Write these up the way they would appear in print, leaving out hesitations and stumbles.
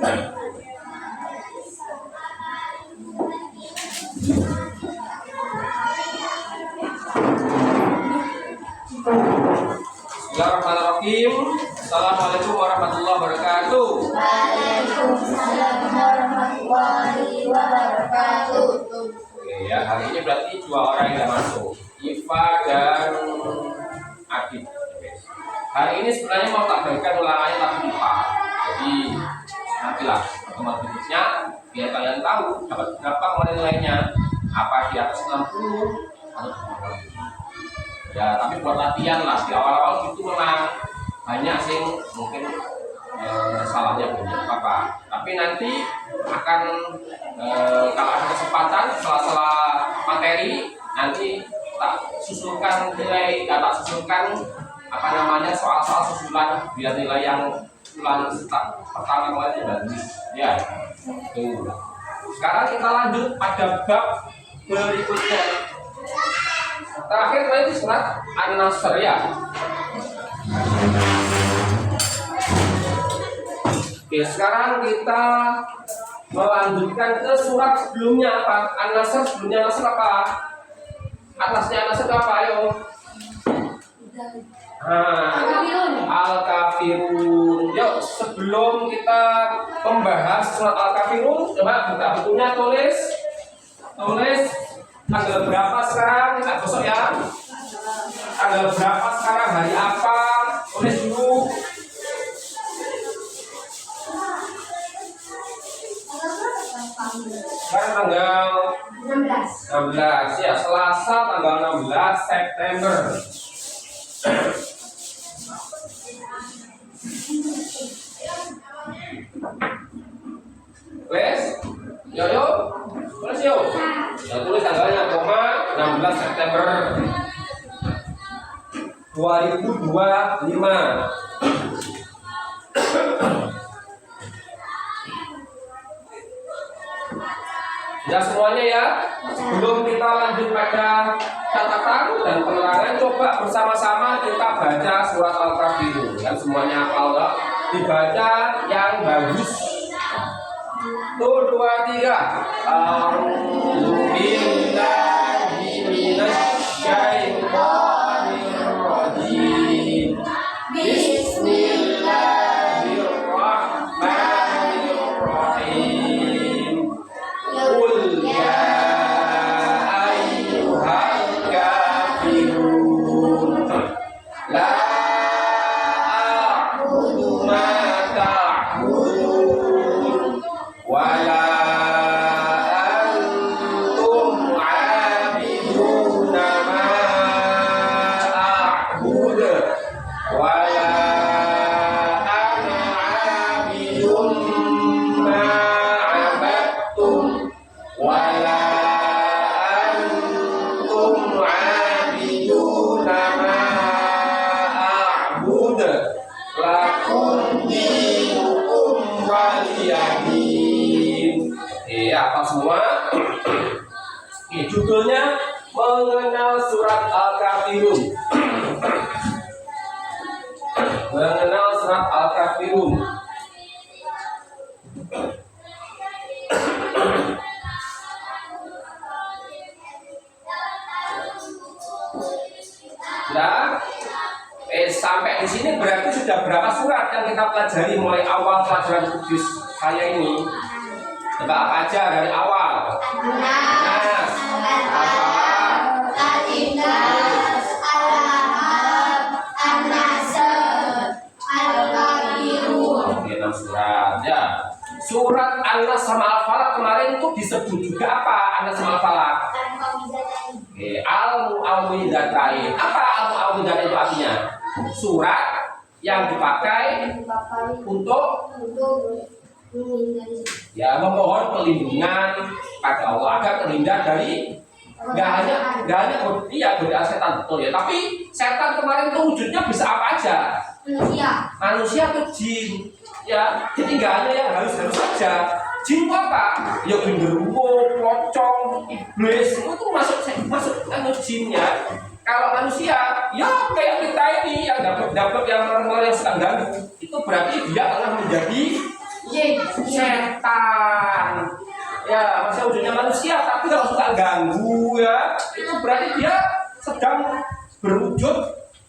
Bismillahirrahmanirrahim. Assalamualaikum warahmatullahi wabarakatuh. Waalaikumsalam warahmatullahi wabarakatuh. Oke ya, hari ini berarti dua orang yang masuk, Iva dan Adit. Hari ini sebenarnya mau tak bagikan ulangannya tapi lupa. Jadi nantilah pertemuan berikutnya biar kalian tahu dapat berapa kemarin nilainya, apa di atas 60 atau ya, tapi buat latihan lah di awal-awal itu memang banyak sih mungkin salahnya banyak apa, tapi nanti akan kalau ada kesempatan sela-sela materi nanti tak susulkan nilai, tak susulkan apa namanya soal-soal susulan biar nilai yang ulang pertama kemarin bagus ya. Tuh. Sekarang kita lanjut pada bab berikutnya. Terakhir tadi surat An-Nasr ya. Oke, sekarang kita melanjutkan ke surat sebelumnya apa? An-Nasr sebelumnya Nasr apa? Atasnya Nasr apa? Ayo. Al-Kafirun. Yuk, sebelum kita membahas surat Al-Kafirun, coba buka bukunya, tulis tanggal berapa sekarang, kita besok ya. Tanggal berapa sekarang, hari apa, tulis dulu. Sekarang tanggal 16 ya, Selasa tanggal 16 September. Tulis, yo, tulis yo. Ya, tulis tanggalnya, 16 September 2025. Ya semuanya ya. Sebelum kita lanjut pada catatan dan penerangan, coba bersama-sama kita baca surat Al-Kafirun. Kan semuanya hafal enggak? Dibaca yang bagus. 1, 2, 3. A'udzubillahi minasyaitonirrajim. Bismillahirrahmanirrahim. Qul ya ayyuhal kafirun la a'budu ma ta'budun wala antum 'abiduna ma a'budu wala ana 'abidun ma 'abadtum wala antum 'abiduna ma a'budu lakum dinukum waliyadin. Apa semua? Judulnya mengenal surat Al-Kafirun. Mengenal surat Al-Kafirun. Nah, sampai di sini berarti sudah berapa surat yang kita pelajari mulai awal pelajaran kudus saya ini? Coba apa aja dari awal? Nas, Al-Falaq, Al-Ikhlas, Al-Ahzab, An-Nasr, Al-Kafirun. Oke, 6 surat ya. Surat An-Nas sama Al-Falaq kemarin itu disebut juga apa? An-Nas sama Al-Falaq. Oke, Al-Mu'awwidzatain. Apa Al-Mu'awwidzatain itu artinya? Surat yang dipakai untuk ya memohon perlindungan pada Allah agar terhindar dari nggak hanya godaan setan, betul ya, tapi setan kemarin itu wujudnya bisa apa aja, manusia atau jin ya, jadi nggak hanya yang harus saja. Jin apa? Ya genderuwo, pocong, iblis itu masuk jinnya. Kalau manusia ya kayak kita ini yang dapat yang sedang ganggu, itu berarti dia telah menjadi setan. Ya, masa wujudnya manusia tapi kalau suka ganggu ya, itu berarti dia sedang berwujud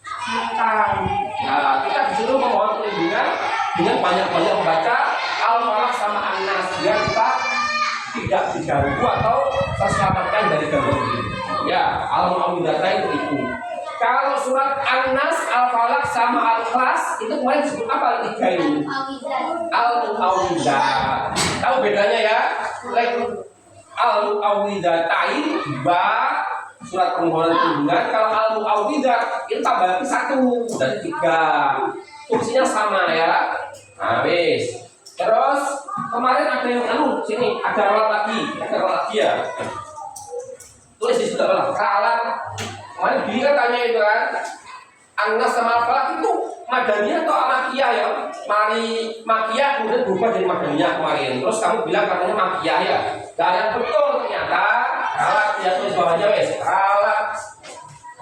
setan. Nah, kita disuruh memohon perlindungan dengan banyak-banyak membaca Al-Falaq sama An-Nas biar kita tidak diganggu atau terselamatkan dari gangguan ini. Ya, Al-Mu'awwidhatain itu. Kalau surat An-Nas, Al-Falaq sama Al-Ikhlas itu kemarin disebut apa tiga ini? Al-Mu'awwidhat. Tahu bedanya ya? Al-Mu'awwidhatain dua surat permohonan perlindungan. Kalau Al-Mu'awwidhat itu tambah lagi satu dan tiga. Fungsinya sama ya. Nah, wis. Terus kemarin ada yang sini ada rolat lagi ya. Tulis di situ lah. Kemarin dia kan tanya itu kan, An-Nas sama Al-Falaq itu Madaniyah atau Makiyah ya? Mari Makiyah kemudian berubah jadi Madaniyah kemarin. Terus kamu bilang katanya Makiyah ya? Dan yang betul ternyata Ralat dia tulis bawahnya wes. Ralat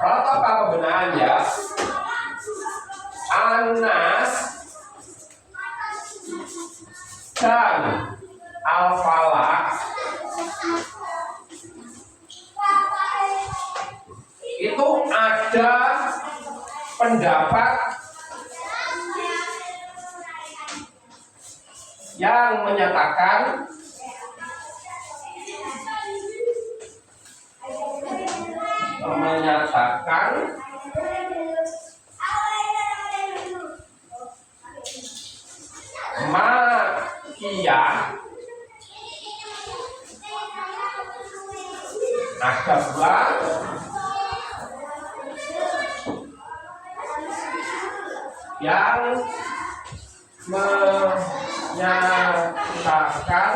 apa pembenahannya? An-Nas dan Al-Falaq itu ada pendapat yang menyatakan Makiyah ada pula yang menyatakan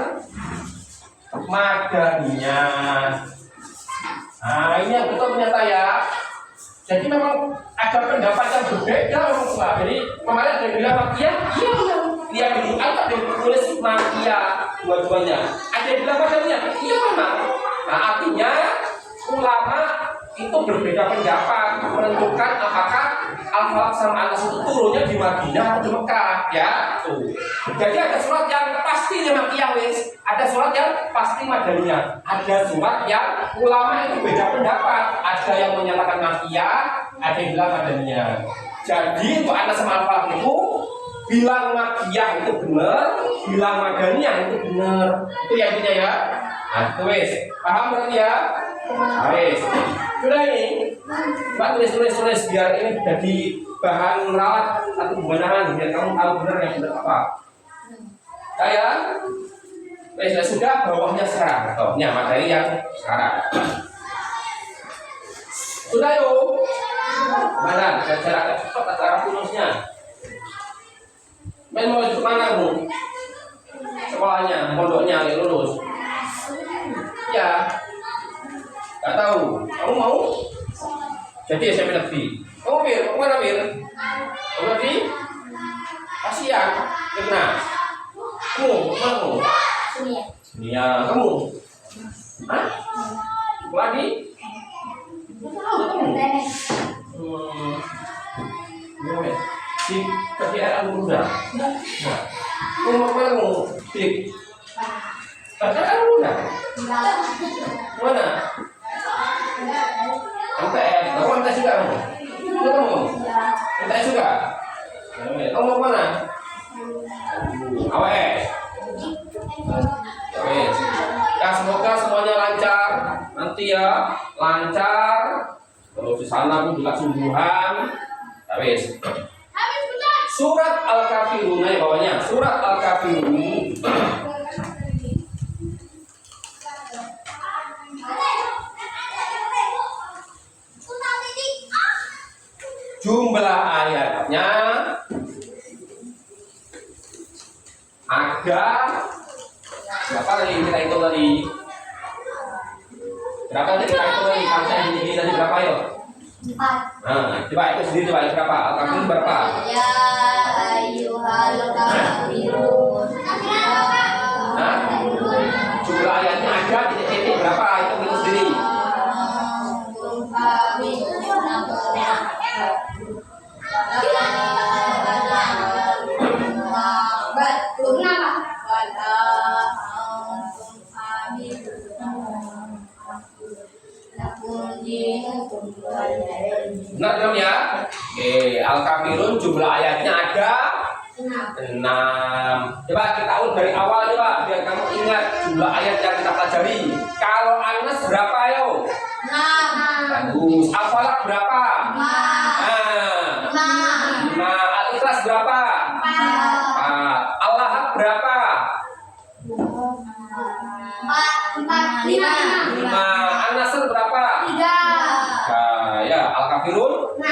Madaniyah. Nah, ini yang betul ternyata ya. Jadi memang ada pendapat yang berbeda memang. Jadi kemarin ada yang bilang Makiyah, iya dulu. Ada yang tulis Makiyah dua-duanya. Ada yang bilang Madaniyah, iya memang. Nah, artinya ulama itu berbeda pendapat menentukan apakah Al-Falaq sama An-Nas itu turunnya di Madinah atau di Mekah ya. Tuh. Jadi ada surat yang pasti Makiyah wis, ada surat yang pasti Madaniyah. Ada surat yang ulama itu beda pendapat, ada yang menyatakan Makiyah, ada yang bilang Madaniyah. Jadi untuk An-Nas sama Al-Falaq itu bilang Makiyah itu benar, bilang Madaniyah itu benar. Itu yang intinya ya. Nah, itu wis. Paham berarti ya? Wis. Sudah ini. Mbak tulis biar ini jadi bahan rawat atau pembenaran biar kamu tahu benar yang benar apa. Saya sudah bawahnya serang. Oh, ini materi yang sekarang. Sudah yuk. Mana? Cara cepat cara tulisnya. Main mau ke mana bu? Sekolahnya, pondoknya yang lulus. Ya. Gak tahu. Kamu mau? Jadi SMP negeri. Kamu Mir, kamu mana Mir? Kamu negeri? Kasihan, Mirna. Kamu, mana kamu? Iya, kamu? Hah? Sekolah di? Kamu? Si kerjaan aku muda. Nah, kamu mau mana kamu? Dik. Kerjaan aku muda. Mana? MTS, kamu MTS juga kamu? Itu kamu? MTS juga? Kamu mau mana? AWS. Ya semoga semuanya lancar nanti ya, lancar. Kalau di sana pun juga sungguhan. Wes. Surat Al-Kafirun ya bawahnya. Surat Al-Kafirun. Jumlah ayatnya ada berapa tadi kita hitung tadi? Berapa tadi kita hitung tadi? Kamsa ini tadi berapa ya? 4. Nah, coba itu sendiri coba berapa? Al-Kafirun berapa? Ya ayyuhal kafirun. Nah, jumlah ayatnya ada titik-titik berapa? Itu sendiri. dari awal nih Pak, biar kamu ingat jumlah ayat yang kita pelajari. Kalau An-Nas berapa yo? 6. Bagus. Al-Falaq berapa? 5. 5. Al-Ikhlas berapa? 4. Al-Lahab berapa? 5. 5. An-Nasr berapa? 3. Nah, ya, Al-Kafirun. 6.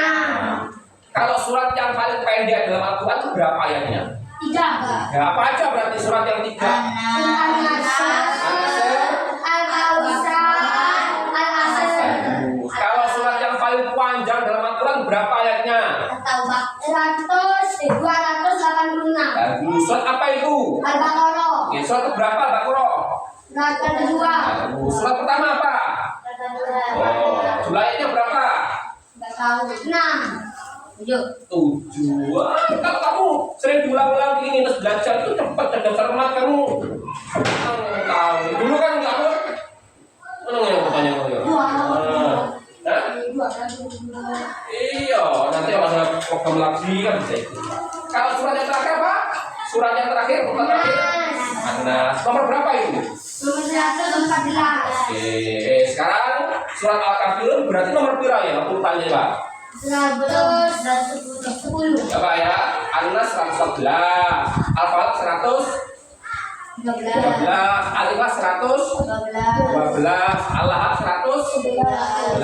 Kalau surat yang paling pendek dalam Al-Quran itu berapa ayatnya? 3. Ya, apa aja berarti surat yang 3? Kalau surat yang paling panjang dalam Al-Quran berapa ayatnya? 286. Surat apa itu? Al-Baqarah. Oke, surat berapa Al-Baqarah? Surat kedua. Surat pertama apa? Oh, jumlah ayatnya berapa? Enggak tahu. 6. 7. Kalau kamu sering diulang-ulang ini terus belajar itu cepat cerdas cermat kamu. Tahu. Dulu kan enggak apa? Mana yang bertanya kamu? Iya, nanti ada program lagi kan bisa itu. Kalau surat yang terakhir apa? Surat yang terakhir, bukan terakhir. Anas. Nomor berapa itu? Nomor 114. Oke, sekarang surat Al-Kafirun berarti nomor berapa ya? Urutannya Pak. 110. Coba ya, Anas 111, Al-Falaq 113, Al-Ikhlas 112, Al-Lahab 111,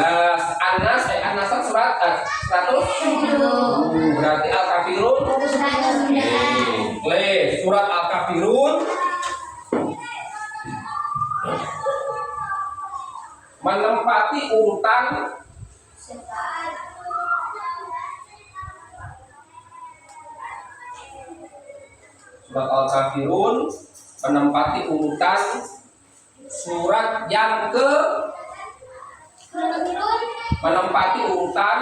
Anas surat 100. Berarti Al-Kafirun. Oke, surat Al-Kafirun menempati urutan surat Al-Kafirun menempati urutan surat yang ke menempati urutan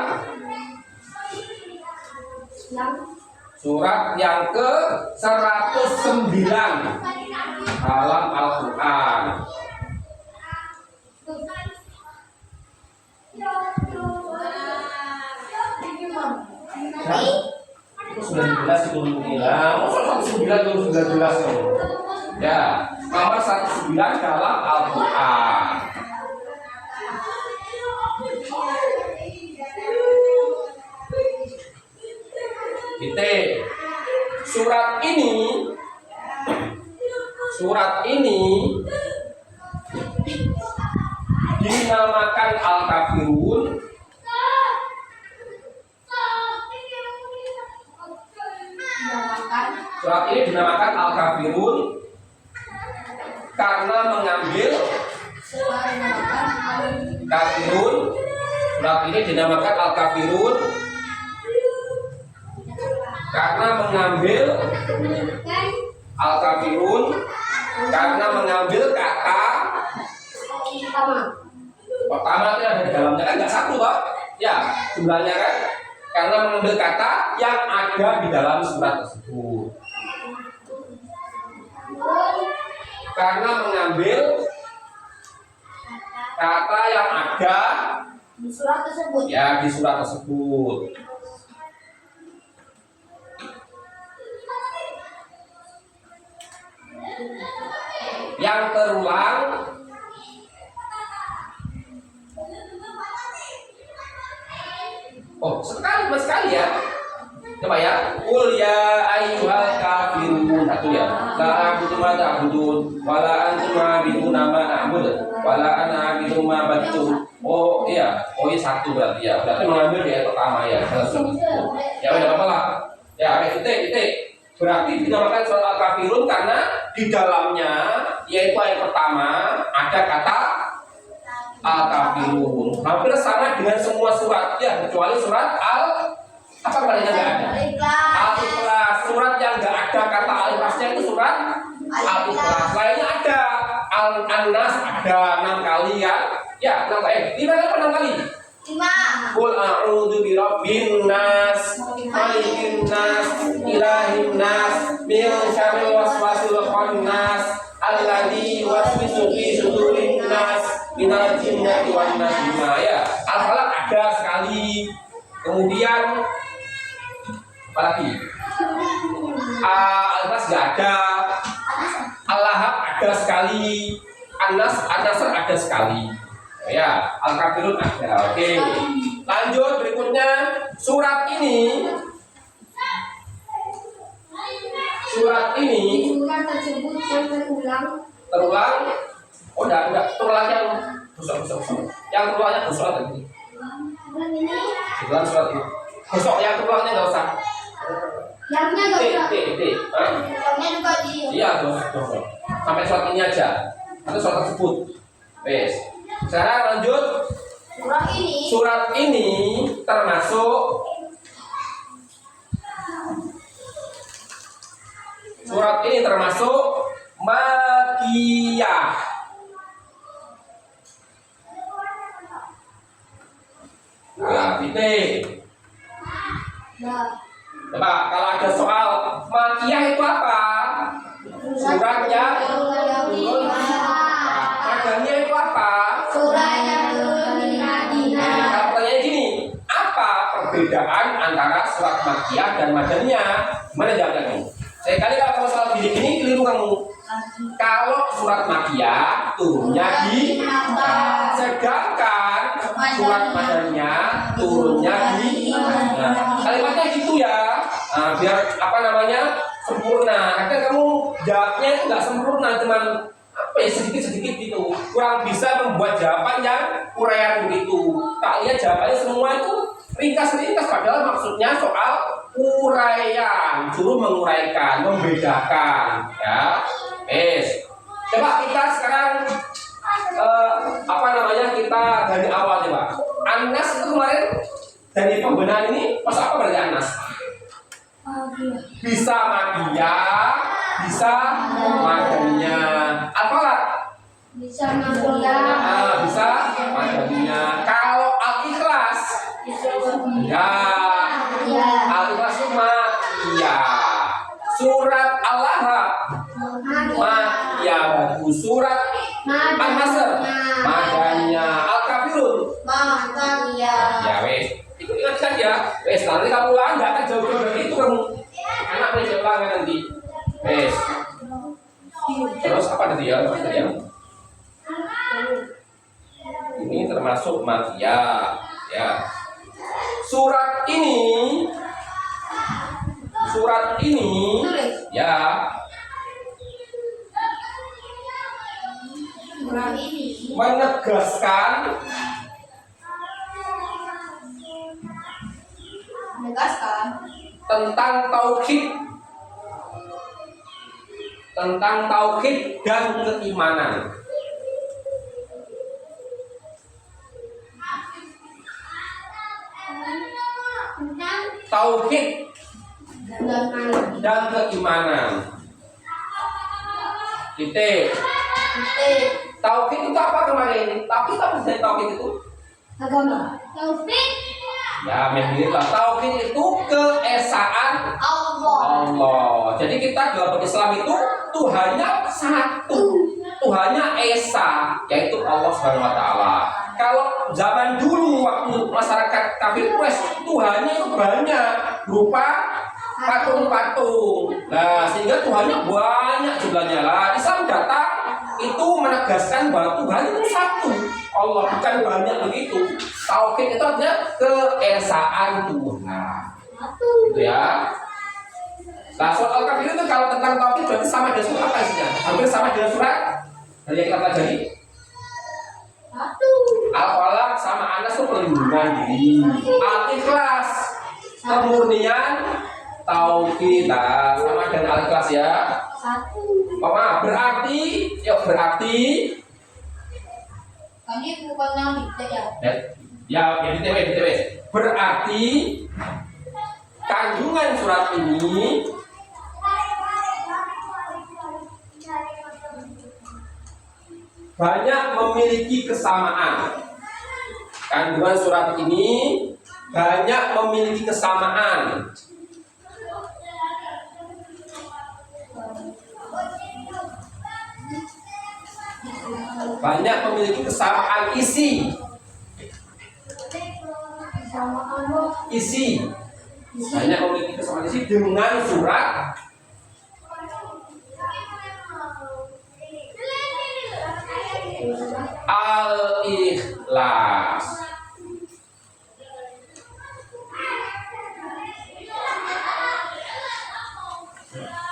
surat yang ke 109 dalam Al-Quran. Sudah jelas itu mungkin. Nomor 109 sudah jelas tuh. Ya, nomor 109 dalam Al-Quran. Surat ini dinamakan Al-Kafirun Surat ini dinamakan Al-Kafirun karena mengambil Kafirun. Surat ini dinamakan Al-Kafirun karena mengambil Al-Kafirun karena mengambil kata pertama itu ada di dalamnya kan nggak satu Pak ya jumlahnya kan karena mengambil kata yang ada di dalam surat tersebut karena mengambil kata yang ada di surat tersebut ya di surat tersebut. Yang terulang sekali ya. Coba ya. Qul ya ayyuhal kafirun. Satu ya. La a'budu ma ta'budun wa la antum a'buduna ma a'budu wa la ana a'budu ma ta'budun. Oh iya. Oh ini satu berarti ya. Berarti mengambil ya pertama ya. Ya udah apa lah. Ya titik. Berarti dinamakan surat Al-Kafirun karena di dalamnya yaitu ayat pertama ada kata Al-Kafirun. Hampir sama dengan semua surat ya kecuali surat apa namanya nggak ada. Al-Ikhlas. Surat yang nggak ada kata Al-Ikhlasnya itu surat Al-Ikhlas. Lainnya ada An-Nas ada 6 kali ya. Ya 6 kali. 6 kali. 5. Qul a'udzu birabbin nas, malikin nas, ilahin nas, min syarril waswasil khannas, alladzi yuwaswisu fi sudurin nas, minal jinnati wan nas. Ya, Al-Falaq ada sekali. Kemudian apa lagi? Al-Nas enggak ada. ada sekali, An-Nasr ada sekali. Ya, Al-Kafirun ada. Oke. Lanjut berikutnya surat ini. Surat tersebut yang terulang. Oh, enggak. Terulang yang busuk. Yang terulangnya busuk tadi. Terulang surat ini. Busuk yang terulangnya enggak usah. Yangnya enggak usah. Yangnya juga di. Iya, busuk. Sampai surat ini aja. Atau surat tersebut. Wes. Sekarang lanjut. Surat ini termasuk Makiyah. Nah, titik. Coba kalau ada soal Makiyah itu apa? Surat yang turun. Madaniyah itu apa? Surat yang turun di Madinah. Kalau pertanyaan gini, apa perbedaan antara surat Makiyah dan Madaniyah? Mana jawabnya? Sekali kalau soal gini keliru kamu. Kalau surat Makiyah turunnya di Makkah, sedangkan surat Madaniyah turunnya di Madinah. Kalimatnya gitu ya. Nah, biar apa namanya sempurna. Kadang kamu jawabnya itu nggak sempurna, cuman apa ya sedikit gitu. Kurang bisa membuat jawaban yang uraian begitu. Tak lihat jawabannya semua itu ringkas, padahal maksudnya soal uraian, suruh menguraikan, membedakan, ya. Coba kita sekarang kita dari awal coba. Anas itu kemarin dari pembenahan ini pas apa berarti Anas? Bisa Madiyah, bisa Madaniyah. Apalah? Bisa Madiyah. Bisa Madaniyah. Kalau Al-Ikhlas, ya. Al-Ikhlas itu Makiyah. Surat Al-Lahab, Makiyah. Surat An-Nasr, Madaniyah. Al-Kafirun, Makiyah. ya wes. Ingat saja, wes nanti kamu ulang nggak akan jauh-jauh dari itu kamu. Enak nih saya ulangan nanti. Wes. Terus apa tadi ya? Ini termasuk Makiyah, ya. Surat ini ya menegaskan tentang tauhid dan keimanan. Tauhid dan keimanan. Titik. Tauhid itu apa kemarin? Tauhid apa sih tauhid itu? Agama. Tauhid. Ya, mirip lah. Tauhid itu keesaan Allah. Jadi kita dalam Islam itu Tuhannya satu, Tuhannya esa, yaitu Allah Subhanahu Wa Taala. Kalau zaman dulu waktu masyarakat kafir Quraisy, Tuhannya itu banyak, berupa patung-patung. Nah, sehingga Tuhannya banyak jumlahnya lah. Islam datang itu menegaskan bahwa Tuhan itu satu, Allah, bukan banyak begitu. Tauhid itu artinya keesaan Tuhan. Gitu ya. Nah, surat Al-Kafirun itu kalau tentang tauhid berarti sama dengan surat apa isinya? Hampir sama dengan surat dari yang kita pelajari. Al-Falaq sama Anas itu perlindungan diri. Al-Ikhlas kemurnian tauhid, sama dengan Al-Ikhlas ya. Mama, berarti Tadi bukan yang ya BTW. Berarti kandungan surat ini banyak memiliki kesamaan. Kandungan surat ini banyak memiliki kesamaan. Banyak memiliki kesamaan isi. Banyak memiliki kesamaan isi dengan surat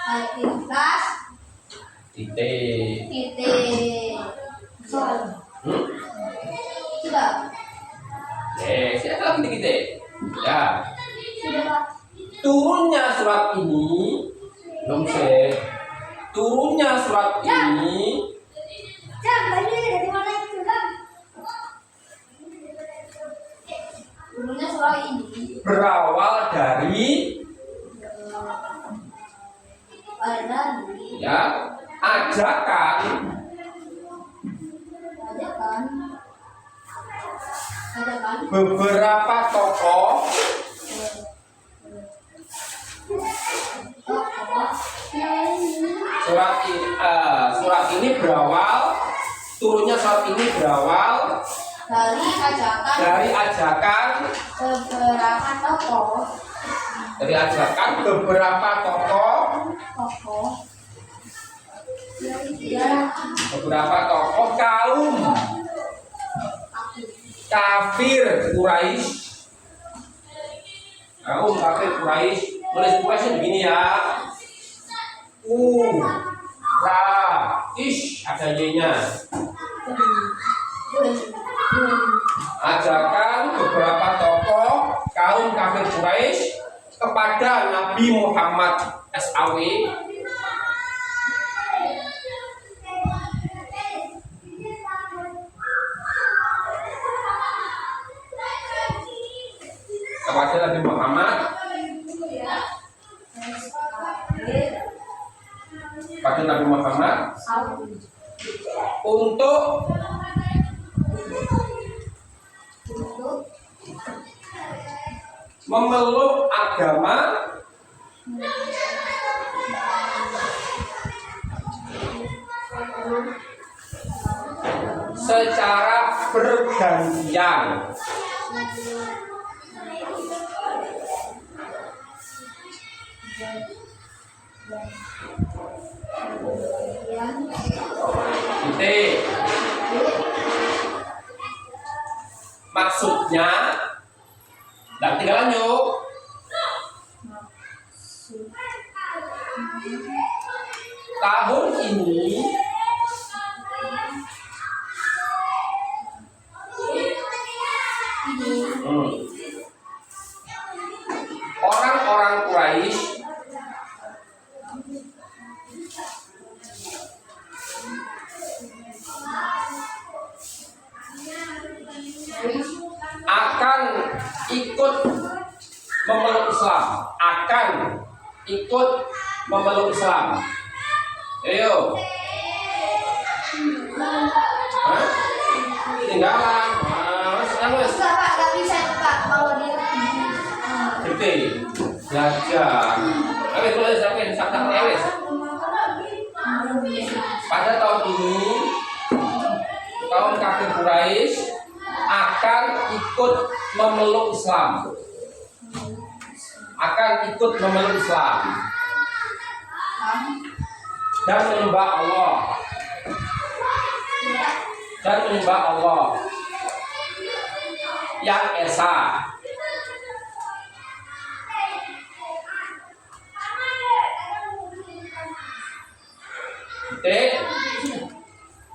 Al-Ikhlas titik. Hmm? Sudah. Siapa lagi titik? Ya. Sudah. Turunnya surat ini, belum sih. Turunnya surat ini Dari mana itu, turunnya surat ini berawal dari ya ajakan beberapa tokoh. Surat ini berawal, turunnya surat ini berawal dari ajakan beberapa tokoh kaum kafir Quraisy. Nulis Quraisy begini ya. Ada Y-nya. Ajakan beberapa tokoh kaum kafir Quraisy kepada Nabi Muhammad SAW untuk memeluk agama secara bergantian. Maksudnya, dan tinggal lanjut. Tahun ini orang-orang Quraisy akan ikut memeluk Islam. Ayo. Tinggalan. Nggak bisa Pak kalau dia belajar. Pada tahun ini kaum kafir Quraisy akan ikut memeluk Islam. Dan menyembah Allah yang esa.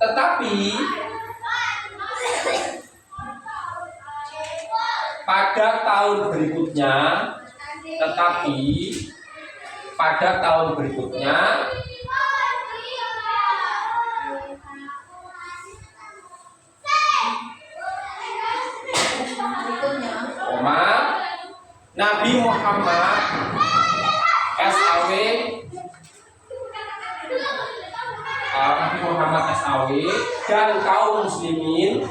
Tetapi pada tahun berikutnya Nabi Muhammad SAW dan kaum muslimin.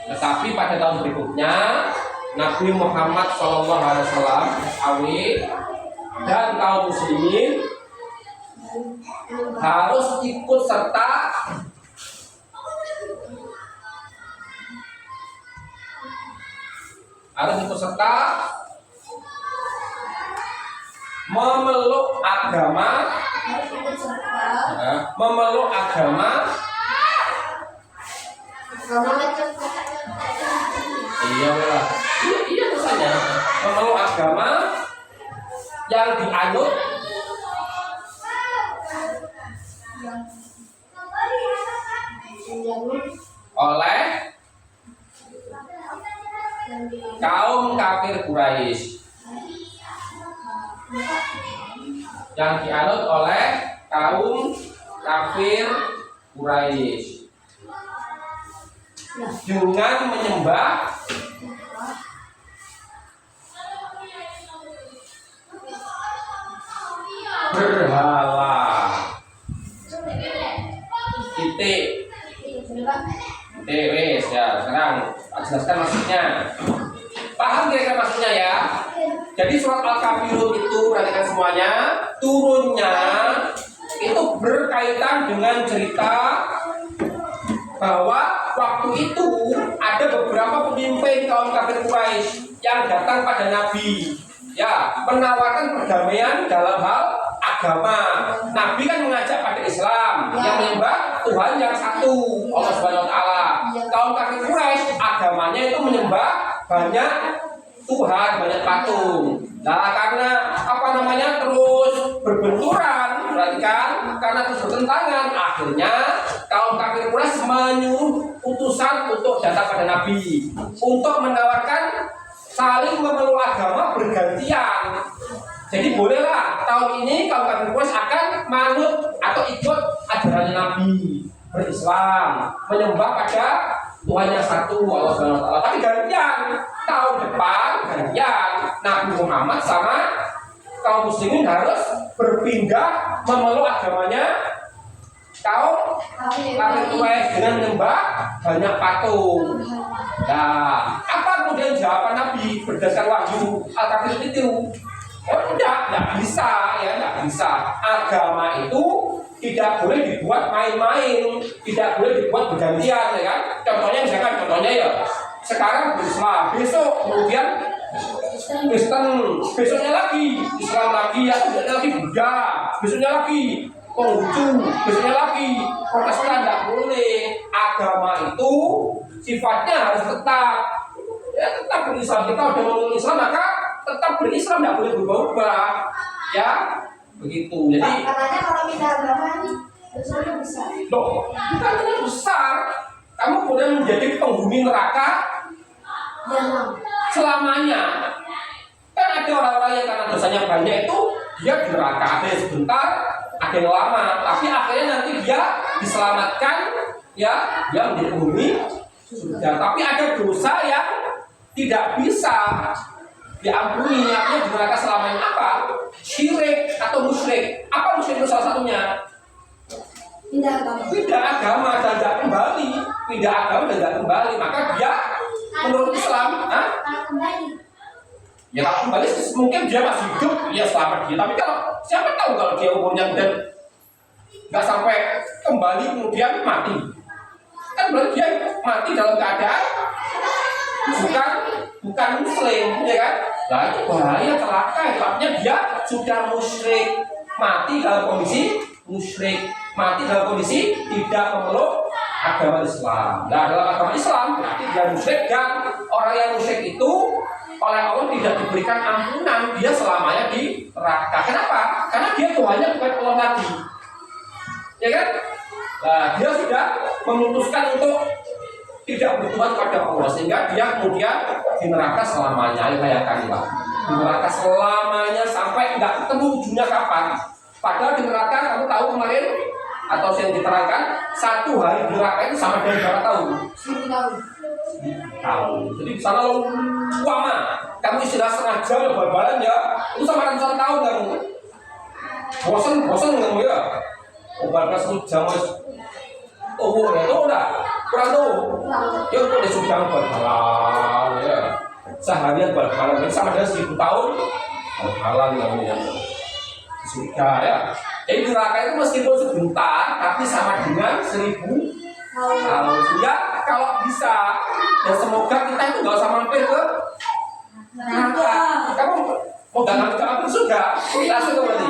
Tetapi pada tahun berikutnya Nabi Muhammad SAW dan kaum muslimin harus ikut serta memeluk agama Iya lah. Iya misalnya memeluk agama yang dianut oleh kaum kafir Quraisy, yang dianut oleh kaum kafir Quraisy dengan menyembah berhala. Titik. Wes ya, sekarang jelaskan maksudnya. Paham kira-kira maksudnya ya? Jadi surat Al-Kafirun itu perhatikan semuanya, turunnya itu berkaitan dengan cerita bahwa waktu itu ada beberapa pemimpin kaum kafir Quraisy yang datang pada Nabi, ya, menawarkan perdamaian dalam hal agama. Nabi kan mengajak pada Islam yang menyembah Tuhan yang satu, Allah Subhanahu wa taala. Kaum kafir Quraisy agamanya itu menyembah banyak Tuhan, banyak patung. Nah, karena terus berbenturan, perhatikan, karena terus bertentangan, akhirnya kaum kafir Quraisy menyuruh utusan untuk datang pada Nabi untuk menawarkan saling memeluk agama bergantian. Jadi bolehlah tahun ini kaum kafir Quraisy akan manut atau ikut ajaran Nabi, berislam, menyembah pada Tuhan yang satu, Allah Subhanahu wa taala. Tapi gantian, tahun depan gantian Nabi Muhammad sama kaum muslimin harus berpindah memeluk agamanya kaum kafir Quraisy dengan menyembah banyak patung. Nah, apa kemudian jawaban Nabi berdasarkan wahyu Al-Kafir itu? Oh tidak bisa ya, tidak bisa. Agama itu tidak boleh dibuat main-main, tidak boleh dibuat bergantian, ya kan? Contohnya ya, sekarang Islam, besok kemudian Kristen, besoknya lagi Islam lagi, ya, besoknya lagi Buddha, besoknya lagi Konghucu, besoknya lagi Protestan. Tidak boleh. Agama itu sifatnya harus tetap, ya, tetap berislam. Kita udah ngomong Islam maka tetap berislam, tidak boleh berubah-ubah, ya begitu. Jadi katanya kalau pindah agama ini dosanya besar. Loh, bukan besar. Kamu kemudian menjadi penghuni neraka selamanya. Kan ada orang-orang yang karena dosanya banyak itu dia di neraka, ada yang sebentar, ada yang lama, tapi akhirnya nanti dia diselamatkan, ya, dia menjadi penghuni surga. Tapi ada dosa yang tidak bisa diampuni, artinya di neraka selamanya. Apa? Syirik atau musyrik. Apa musyrik itu salah satunya? Pindah agama dan tidak kembali. Pindah agama dan tidak kembali. Maka dia menurut Islam, ya kalau kembali mungkin dia masih hidup, ya selamat dia. Tapi kalau siapa tahu kalau dia umurnya dan nggak sampai kembali kemudian mati, kan berarti dia mati dalam keadaan bukan muslim, ya kan? Nah itu bahaya, celaka. Artinya dia sudah musyrik, mati dalam kondisi musyrik, mati dalam kondisi tidak memeluk agama Islam. Nah dalam agama Islam berarti dia musyrik, dan orang yang musyrik itu oleh Allah tidak diberikan ampunan, dia selamanya di neraka. Kenapa? Karena dia Tuhannya bukan Allah lagi, ya kan? Nah dia sudah memutuskan untuk tidak bertuhan pada Allah, sehingga dia kemudian di neraka selamanya. Bayangkanlah, di neraka selamanya sampai nggak ketemu ujungnya kapan. Padahal di neraka kamu tahu kemarin atau yang diterangkan 1 hari di neraka itu sama dengan berapa tahun? 1000 tahun. Jadi di sana lama. Kamu istilah setengah jam ya bal-balan ya, itu sama ratusan tahun kamu. Bosan kamu ya. Bal-balan 10 jam ya itu udah kurang tuh. Ya udah sudah bal-balan ya. Seharian bal-balan ini sama dengan 1000 tahun bal-balan kamu ya. Sudah ya. Jadi neraka itu meskipun sebentar, tapi sama dengan 1000 tahun. Ya kalau bisa, dan semoga kita itu nggak usah mampir ke neraka. Kamu mau nggak mampir surga? Langsung ke berarti.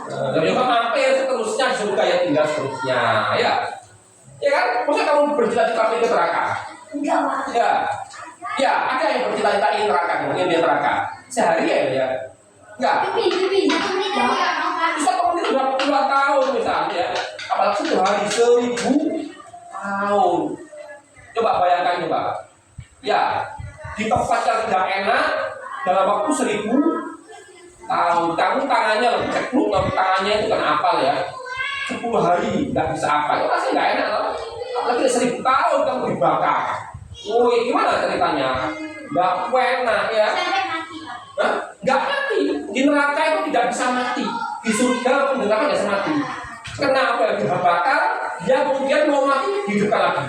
Dan juga mampir seterusnya surga, ya tinggal seterusnya, ya. Ya kan? Masa kamu bercita-cita ingin ke neraka? Enggak, Pak. Ya. Ya, ada yang bercita-cita ingin neraka, ingin dia neraka. Sehari ya. Enggak. Pipi. Enggak, Pak. Bisa kamu itu udah puluhan tahun misalnya. Apalagi 1 hari 1000 tahun. Coba bayangkan coba. Ya, di tempat yang tidak enak dalam waktu 1000 tahun. Kamu tangannya loh, cekluk tangannya itu kan apal ya. 10 hari nggak bisa apa, itu pasti nggak enak loh. Apalagi 1000 tahun kamu dibakar. Woi, gimana ceritanya? Nggak enak ya. Sampai mati, Pak. Hah? Nggak mati. Di neraka itu tidak bisa mati. Di surga pun neraka nggak bisa mati. Kenapa ya dibakar? Dia kemudian mau mati hidupkan lagi.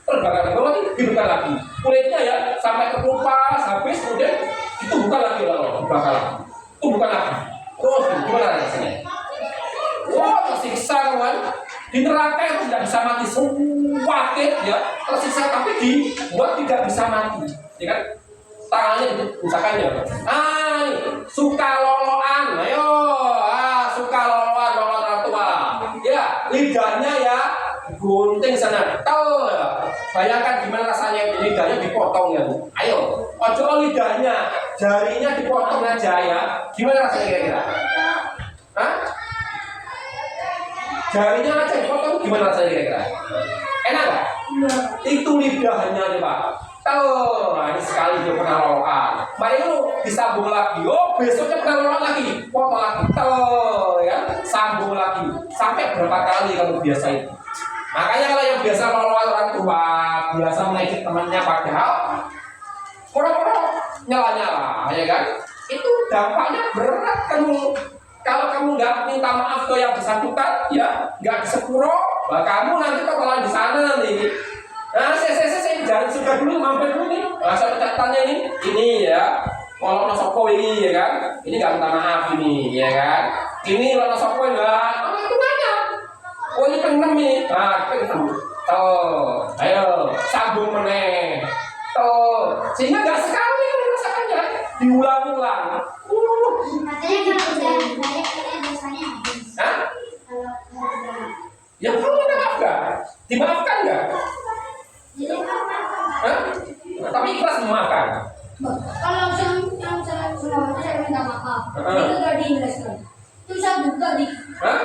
Terbakar mau mati hidupkan lagi. Kulitnya ya sampai ketupas habis kemudian itu bukan lagi loh, dibakar lagi. Itu bukan lagi. Terus gimana rasanya? Wah, tersiksa kawan. Di neraka itu tidak bisa mati, sakit ya, tersiksa tapi dibuat tidak bisa mati, ya kan? Tangannya misalkan ya, suka loloan, ayo, suka loloan orang tua, ya lidahnya ya gunting sana, tel, ya. Bayangkan gimana rasanya lidahnya dipotong ya, ayo, ojo lidahnya, jarinya dipotong aja ya, gimana rasanya kira-kira? Hah? Jarinya aja dipotong gimana rasanya kira-kira? Enak nggak? Itu lidahnya nih Pak. Tuh, nah ini sekali dia pernah lolokan. Mari lu disambung lagi. Oh besoknya pernah lolokan lagi. Potong lagi. Tuh, ya sambung lagi. Sampai berapa kali kamu biasa itu? Makanya kalau yang biasa lolokan orang tua, biasa mengejek temannya padahal orang-orang nyala-nyala, ya kan? Itu dampaknya berat kamu. Kalau kamu nggak minta maaf ke yang bersangkutan, ya nggak disepuro, kamu nanti kepala di sana nanti. Nah, saya jangan suka dulu, mampir dulu nih. Saya catatannya ini ya, kalau nosoko ini ya kan, ini nggak minta maaf ini, ya kan. Ini kalau nosoko enggak, itu nanya. Oh ini penem nih, penem. Tuh, ayo sambung meneh. Tuh, sehingga nggak sekali kan merasakannya, diulang-ulang. Katanya kalau udah banyak dosanya habis. Hah? Kalau Ya kamu minta maaf nggak? Dimaafkan nggak? jadi apa? Hah? Tapi ikhlas memaafkan. Kalau langsung saya minta maaf. Heeh. Itu udah diinvestkan. Itu saya buka di. Hah?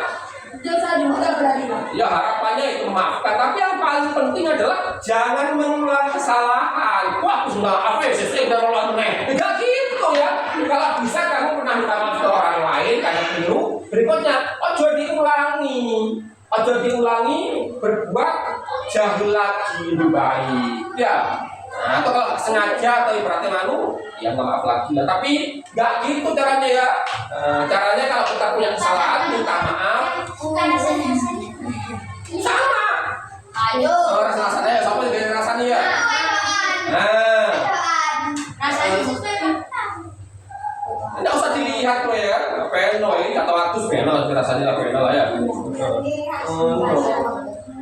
Itu saya buka berarti Pak. Ya harapannya itu memaafkan. Tapi yang paling penting adalah jangan mengulang kesalahan. Wah, aku sudah apa ya? Saya udah ngulang meneh. Enggak gitu ya. Kalau bisa kamu pernah minta maaf ke orang lain karena keliru. Berikutnya, ojo diulangi. Ojo diulangi berbuat jauh lagi lebih baik. Ya. Nah, atau kalau sengaja atau ibaratnya malu, ya nggak maaf lagi lah. Tapi nggak gitu caranya ya. Caranya kalau kita punya kesalahan, minta maaf. Bukan rasanya. Sama. Ayo. Rasanya ya, sama dengan rasanya ya. Nah, Rasanya sesuai Pak. tidak usah dilihat loh ya. Peno ini atau atus peno, rasanya lah peno lah ya.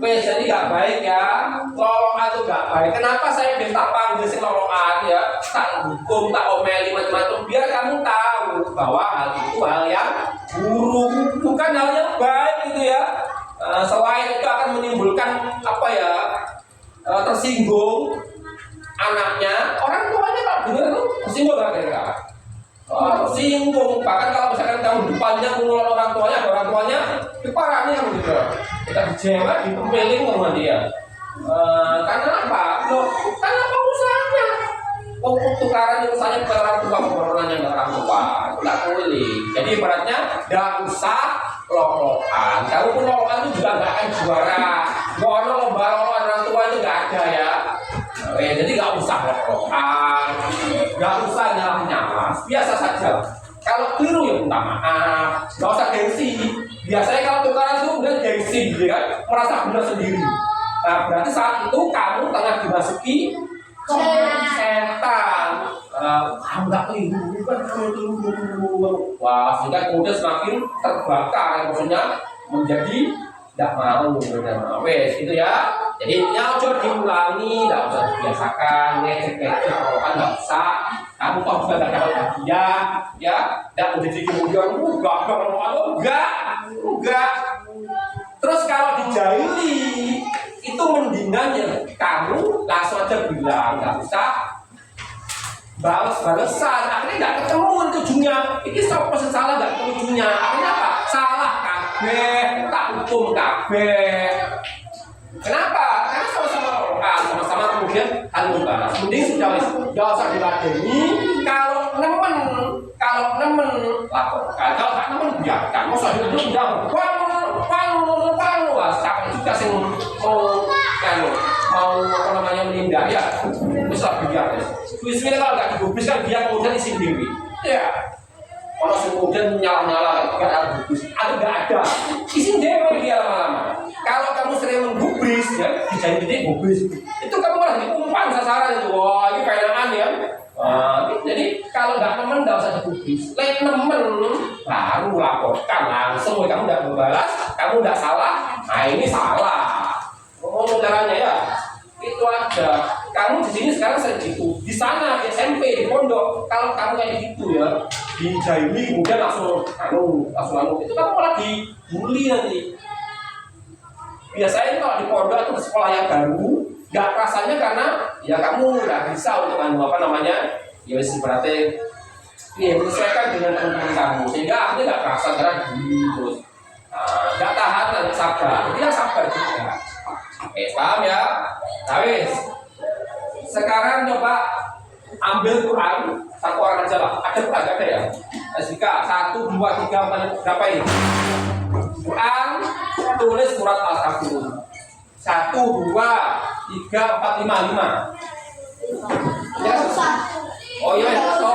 Wes jadi nggak baik ya, lolokan itu nggak baik. Kenapa saya minta panggil si lolokan ya, tak hukum, tak omeli macam-macam, biar kamu tahu bahwa hal itu hal yang buruk, bukan hal yang baik gitu ya. Selain itu akan menimbulkan apa ya, tersinggung anaknya, orang tuanya tak dengar tuh tersinggung nggak kira-kira? Tersinggung, bahkan kalau misalkan kamu depannya mengulang orang tuanya, diparahin kamu gitu. Kita dijewet, dipempeling sama dia. Karena apa? Loh, karena apa usahanya? Tukaran usahanya ke orang tua, bukan nanya ke orang tua, itu nggak boleh. Jadi ibaratnya nggak usah lolokan. Kamu pun lolokan itu juga nggak akan juara. Mau lomba lolokan orang tua itu nggak ada ya. Jadi nggak usah lolokan, nggak usah nyalah-nyalah, biasa saja. Kalau keliru ya minta maaf, nggak usah gengsi. Biasanya kalau tukaran itu udah gengsi, gitu kan, merasa benar sendiri. Nah berarti saat itu kamu tengah dimasuki setan. Kamu nggak keliru, kan kamu keliru. Wah, sehingga kemudian semakin terbakar, maksudnya menjadi tidak mau, wes gitu ya. Jadi intinya coba diulangi, tidak usah dibiasakan, ngecek-ngecek, kalau kan nggak usah. Kamu toh juga nggak dapat hadiah, ya, tidak menjadi kemudian enggak. Terus kalau dijahili, itu bales-balesan, akhirnya nggak ketemu tujuannya. Ini sopo sing salah nggak ketemu tujuannya. Akhirnya apa? Salah kabeh, tak hukum kabeh. Kenapa? Karena sama-sama orang, sama-sama kemudian hal membalas. Mending sudah wis, nggak usah diladeni. Kalau nemen laporkan. Kalau nggak nemen biarkan. Mau soal itu udah pang, wah capek juga sih mau apa namanya menindak ya. Bisa biar. Suwi-suwi kalau nggak digubris kan dia kemudian isi dewi. Ya. Kalau kemudian nyala-nyala nggak ada gubris, atau nggak ada isi dewi dia lama-lama. Kalau kamu sering menggubris ya, dijadi gubris. Itu kamu malah diumpan sasaran itu. Wah, ini kayaan ya. Jadi kalau nggak nemen nggak usah digubris. Lain nemen baru laporkan langsung. Kamu nggak membalas, kamu nggak salah. Nah ini salah. Oh caranya ya. Itu aja. Kamu di sini sekarang saya gitu. Di sana di SMP di pondok, kalau kamu kayak gitu ya, dijahili kemudian langsung itu kamu malah dibully nanti. Biasanya kalau di pondok itu sekolah yang baru, nggak rasanya karena ya kamu nggak bisa untuk apa namanya, ya berarti ya menyesuaikan dengan teman kamu, sehingga akhirnya nggak terasa karena terus nggak tahan nanti sabar, dia sabar juga. Paham ya? Tapi sekarang coba ambil Quran satu orang aja lah. Ada Quran nggak ada ya? Jika 1, 2, 3, 4, berapa ini? Quran tulis surat Al-Kafirun 1, 2, 3, 4, 5, 5. Ya, oh iya, atau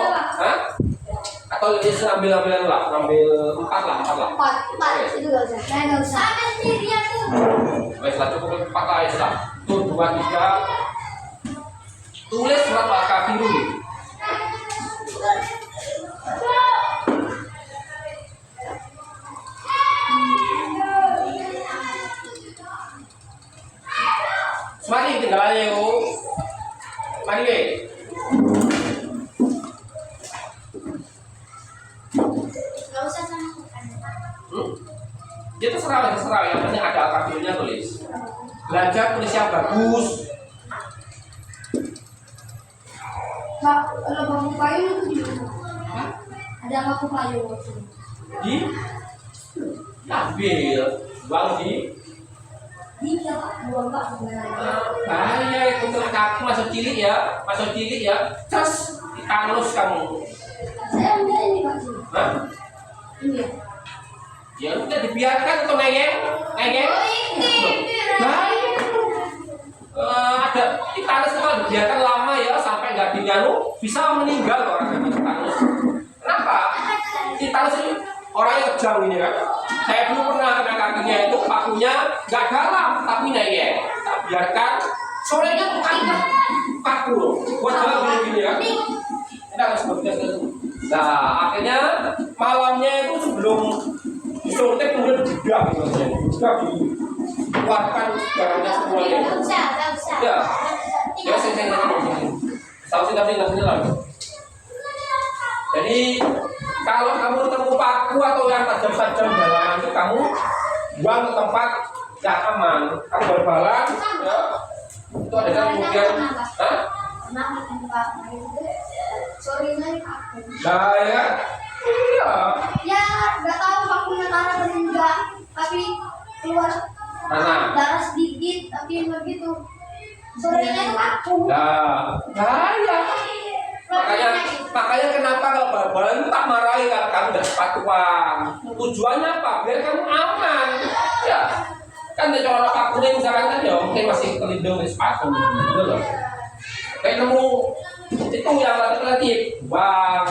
atau ini ambil lah, ambil 4 lah. 4 itu nggak usah. Saya nggak usah. Baik, setelah cukup 4 lah ya sudah. 1, 2, 3. Tulis surat Al-Kafirun. Mari tinggal aja yuk. Mari deh. Nggak usah sama Quran. Dia terserah. Yang penting ada Al-Kafirunnya tulis. Belajar tulis yang bagus. Kak, kalau bangku kayu itu di mana? Ada bangku kayu Di ambil buang di buang Pak. bahaya itu kena kaki masuk cilik ya terus ditanus kamu. Saya enggak ini Pak. Hah? Ini ya. Ya udah dibiarkan atau nengeng Oh ini. bahaya. Ada ditanus itu kalau dibiarkan lama ya sampai nggak dinyanu bisa meninggal orang yang ditanus. Kenapa? Ditanus ini orangnya kejam ini kan. Saya dulu pernah kena kakinya itu pakunya nggak dalam tapi nengeng. Tak biarkan sorenya tuh kaitan paku loh. Buat jalan gini ya. Kita harus bekerja. Nah akhirnya malamnya itu sebelum disuntik kemudian dibedah gitu. Juga dikeluarkan barangnya semuanya. Nggak usah. Ya, saya tahu lagi. Jadi kalau kamu ketemu paku atau yang tajam-tajam dalam itu kamu buang ke tempat yang aman. Kamu berbalan, ya. Itu ada kan kemudian, Kenapa tempat sorry nih aku. nah ya, iya. Ya nggak tahu pakunya karena enggak, tapi keluar darah sedikit tapi begitu. Sorenya itu aku. Nah, bahaya. Makanya kenapa kalau bal-balan itu tak marahi kalau kamu udah sepatuan. Tujuannya apa? Biar kamu aman. Ya. Kan dia kalau pakunya misalkan kan ya mungkin masih terlindung di sepatu gitu loh. Kayak nemu itu yang lagi bang.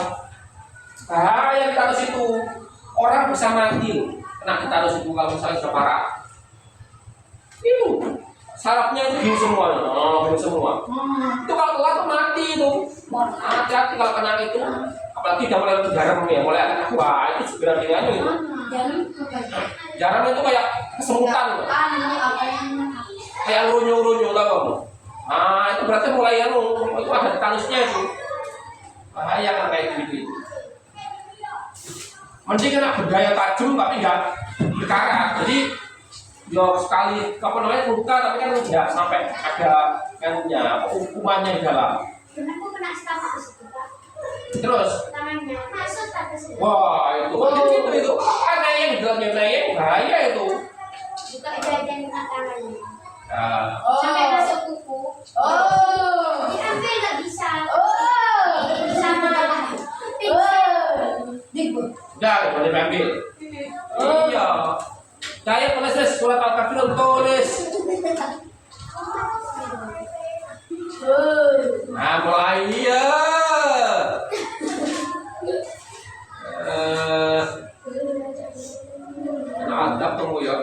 Bahaya ditanus itu. Orang bisa mati loh. Kena ditanus itu kalau misalnya sudah parah. Itu sarafnya itu gini semua, gini semua. Itu kalau telat tuh mati itu. Hati-hati kalau kena itu, apalagi udah mulai garam ya, mulai ada wah itu segera dengan itu. Garam itu kayak kesemutan, kayak runyu-runyu lah kamu. Nah itu berarti mulai itu ada tanusnya itu. Bahaya kan kayak gitu. Mending kena berdaya tajam tapi nggak berkarat. Jadi yo sekali apa namanya luka tapi kan tidak sampai ada yang hukumannya di dalam. Aku kena stamp di situ, Pak. Terus, Tangannya masuk tak ke situ. wah itu ada yang dalamnya naik bahaya itu. Buka aja kena tangannya. Nah, Sampai masuk kuku. Diambil nggak bisa. Sama udah boleh ambil. Iya. Saya tulis surat Al-Kafirun tulis. Nah mulai ya. Adab tunggu ya.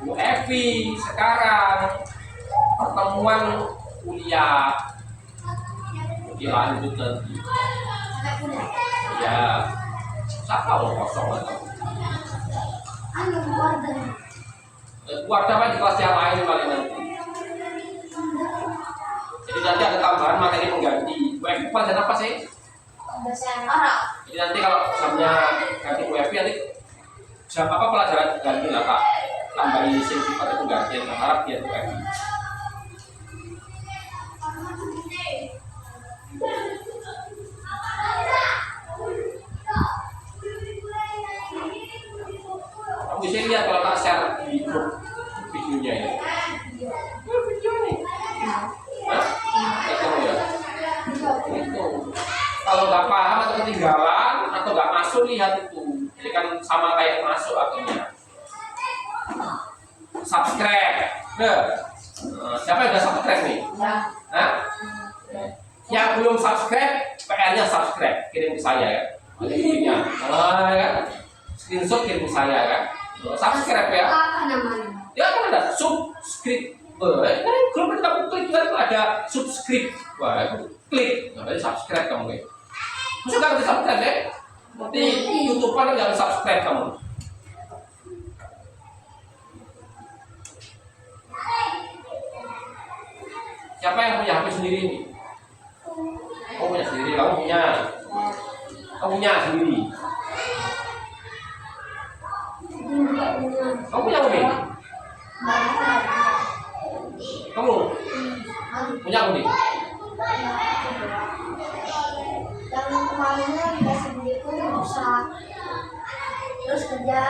Bu Evi sekarang pertemuan kuliah dilanjut nanti ya siapa lo kosong atau keluarga apa di kelas yang lain paling nanti jadi nanti ada tambahan materi pengganti Bu Evi pelajaran apa sih? bahasa Arab. Jadi nanti kalau misalnya ganti Bu Evi nanti siapa apa pelajaran ganti lah Kak tambahin sifat atau penggantian Arab ya Bu Evi. Kamu bisa lihat kalau tak share di grup videonya ya. Video nih. Hah? Itu ya. Itu. Kalau nggak paham atau ketinggalan atau nggak masuk lihat itu. Jadi kan sama kayak masuk akhirnya. Subscribe. Siapa yang udah subscribe nih? Hah? Yang belum subscribe, PR-nya subscribe, kirim ke saya ya. Ada linknya. Ya. Screenshot kirim ke saya kan. Subscribe ya. Apa namanya? Ya kan ada subscribe. Kalau kita klik kan ada subscribe. Wah, itu klik. Nah, subscribe kamu ya. Suka di subscribe ya. Nanti YouTube-an jangan subscribe kamu. Siapa yang punya HP sendiri ini? Kamu punya sendiri, kamu punya. Kamu punya sendiri. Kamu punya Umi? Kamu punya Umi? Yang kemarinnya dikasih buku rusak, terus kerja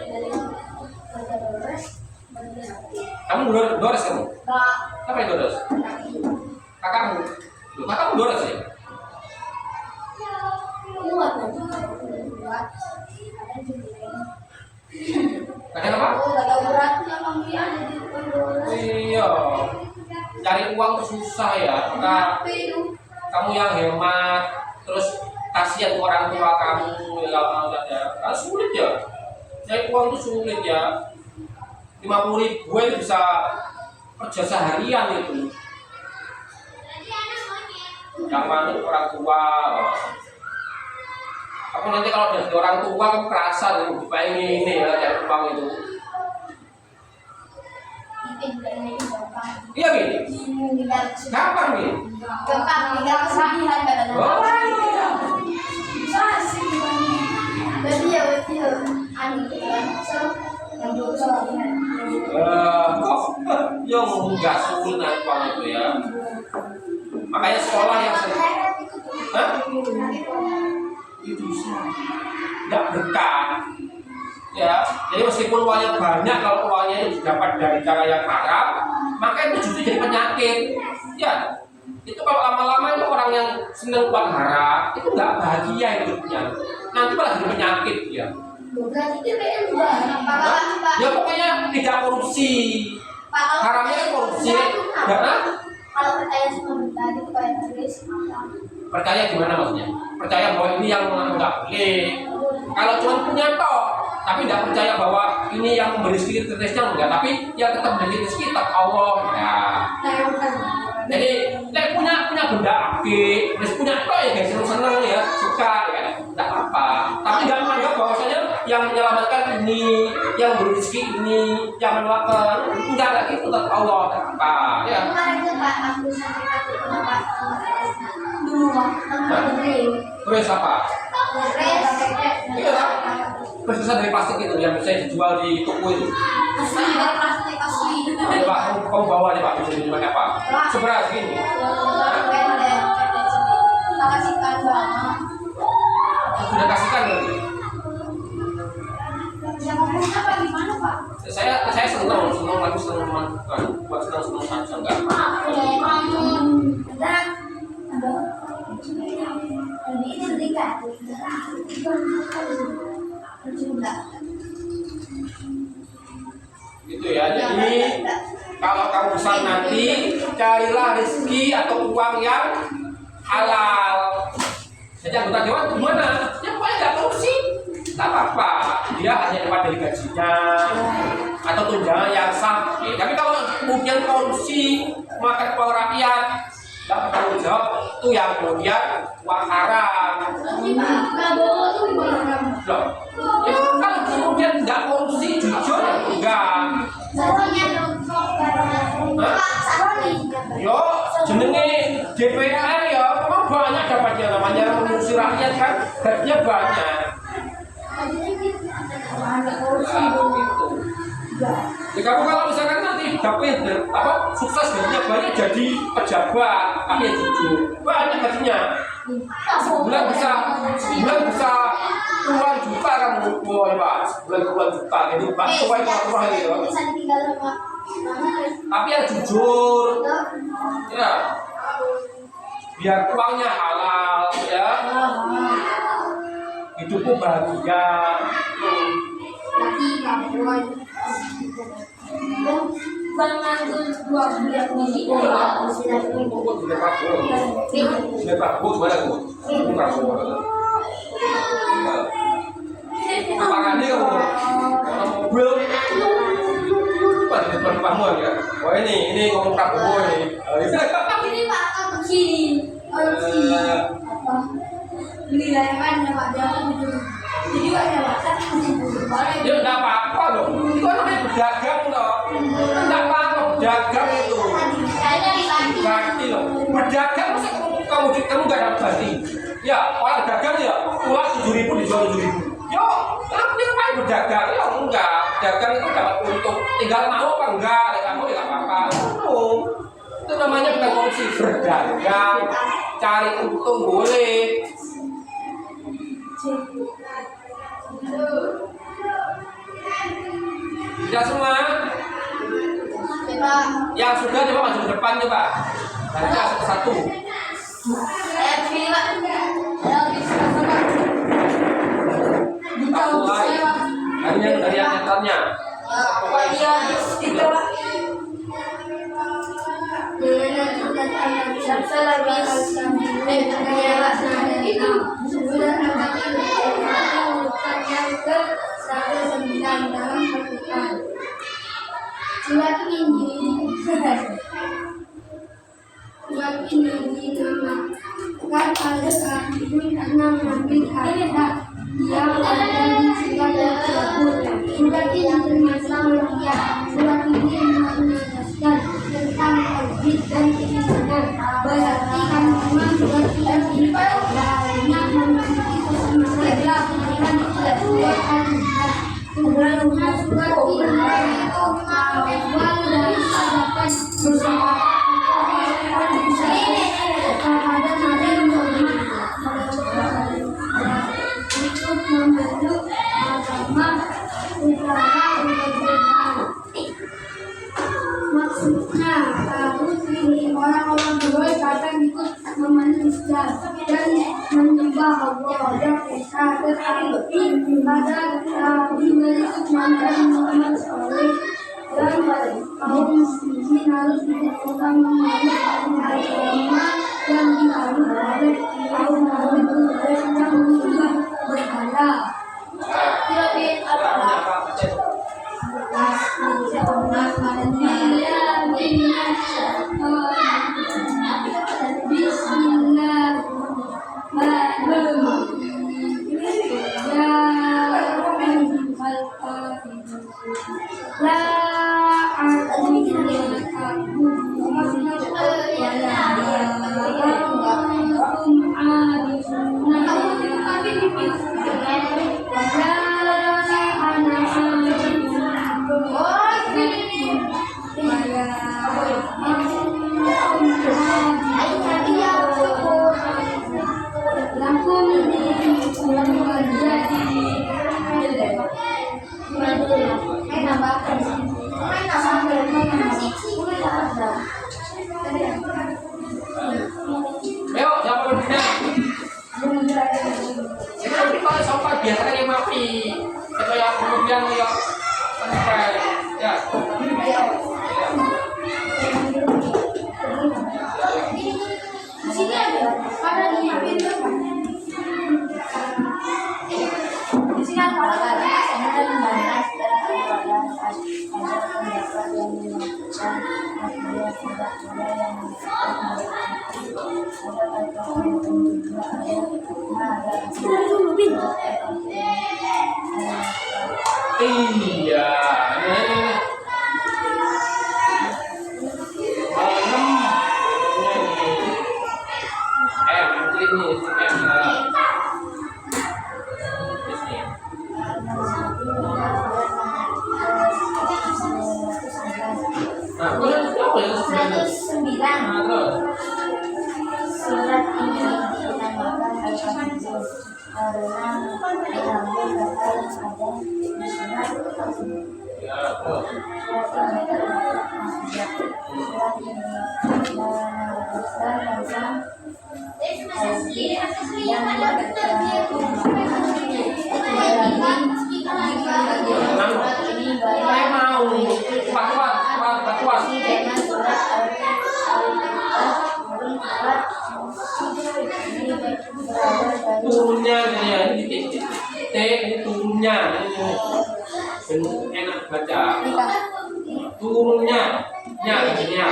dari Dores. Kamu Dores kamu? Enggak, Siapa yang Dores? Kakakmu? Loh, kakakmu Dores ya? kuat nanti kuat. Kakak apa? Oh, gak tahu beratnya kamu ya jadi Dores. Iya. Cari uang tuh susah ya. Tapi itu Kamu yang hemat, terus kasihan orang tua kamu ya, sulit ya. Cari uang tuh sulit ya. 50.000 itu bisa kerja seharian itu. Yang mana orang tua. Aku nanti kalau dari orang tua kamu kerasa nih, pengen ini ya cari uang itu. Iya gini. Gampang nih. gampang tinggal kesedihan katanya. Oh iya. Berarti ya anu so yang dulu kesedihan. Kok yang nggak sulit naik uang itu ya. Makanya sekolah yang hah? Itu nggak berkah. Ya, jadi meskipun uangnya banyak, kalau uangnya itu didapat dari cara yang haram, maka itu justru jadi penyakit. Ya, itu kalau lama-lama itu orang yang senang uang haram itu nggak bahagia hidupnya. Nanti malah jadi penyakit ya. Berarti dia pengen juga. Pak. Ya pokoknya tidak korupsi. Haramnya kan korupsi. Ya, kalau percaya sama benda itu kayak tulis. percaya gimana maksudnya? Percaya bahwa ini yang nggak boleh. Kalau cuma punya toh, tapi tidak percaya bahwa ini yang memberi sedikit rezeki enggak, tapi yang tetap memberi rezeki tetap Allah. Ya. Jadi, punya benda akik, terus punya toh ya guys, seneng ya, suka ya, tidak apa. Tapi jangan menganggap bahwasanya yang menyelamatkan ini, yang memberi rezeki ini, yang menolakkan enggak lagi itu tetap Allah. Tidak apa. Ya. Kemarin itu Pak, aku sampai takut kenapa dulu waktu Terus apa? Iya, Persisan dari plastik itu yang bisa dijual di toko itu. asli dari plastik asli. Pak, kamu bawa nih Pak, bisa dijual apa? Seberas gini. Kita kasihkan banget. Sudah kasihkan berarti. Yang ngomong apa gimana Pak? Saya senang lagi senang melakukan, buat senang saja enggak. Ini sedikit. Gitu ya. Jadi kalau kamu besar nanti carilah rezeki atau uang yang halal. Jadi anggota dewan gimana? Ya pokoknya nggak korupsi, tak apa-apa. Dia hanya dapat dari gajinya atau tunjangan yang sah. Tapi kalau kemudian korupsi makan uang rakyat, nggak bertanggung jawab, itu yang kemudian uang haram. Loh, ya kalau kemudian nggak korupsi jujur enggak. Yo, jenenge DPR ya, memang banyak dapatnya namanya mengurusi rakyat kan, gajinya banyak. Nah, gitu. Ya kamu kalau misalkan nanti dapat sukses gajinya banyak jadi pejabat, tapi ya jujur banyak gajinya. Sebulan bisa puluhan juta kamu, boy Pak, puluhan juta gitu Pak, sesuai rumah gitu. Tapi yang jujur, ya, biar uangnya halal, ya, hidupku bahagia. Jangan dua bulan ini. Sudah bagus, mana bu? Apakah ini mobil? Di depan kamu ya? Wah ini ngomong Prabowo ini. Ini Pak atau begini? Ini layangan ya Pak, jangan gitu. Jadi ada makan Ya enggak apa-apa loh. Itu namanya berdagang loh. Enggak apa-apa berdagang itu. Ganti loh. Berdagang masa kamu enggak dapat ganti. Ya, orang dagang ya, uang 7.000 dijual 7.000. Yo, kenapa dia main berdagang? Ya enggak. Dagang itu dapat untung. Tinggal mau apa enggak? Ya kamu ya apa-apa. Itu namanya bukan korupsi, berdagang. Cari untung boleh. Sudah semua? Yang sudah coba maju ke depan coba. Baca satu-satu. Mulai. Dari yang nyetarnya. Surat ini dinamakan pada saat itu karena Nabi ada yang ada di segala tersebut. Surat ini tentang rukyah. Surat ini menegaskan tentang tauhid dan keimanan. Berarti kandungan surat ini lainnya memiliki kesamaan dengan tidak surat surat ini itu awal dari hadapan bersama kepada Nabi untuk membentuk agama secara berbeda. Maksudnya harus ini orang-orang berbuat akan ikut memenuhi Islam dan menyembah kaum muslimin harus ditetapkan yang diambil oleh kaum yang berhala. Biasanya yang mapi atau yang kemudian yang sampai ya. Di sini ada di sini Iya, surat ini dinamakan Al-Fatiha karena diambil data yang ada di surat tersebut. Surat ini termasuk surat ini menjelaskan tentang yang turunnya ini ya, ini titik ini turunnya ini enak baca turunnya nya ini ya.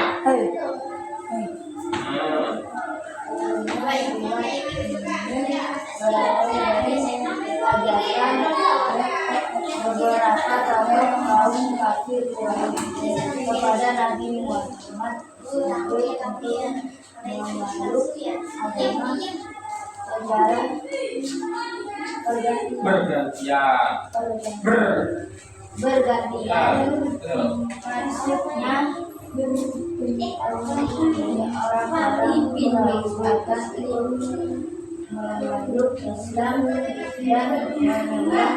Beberapa kaum kafir kepada Nabi Muhammad untuk memeluk agama bergantian maksudnya orang-orang akan memeluk Islam dan mengenal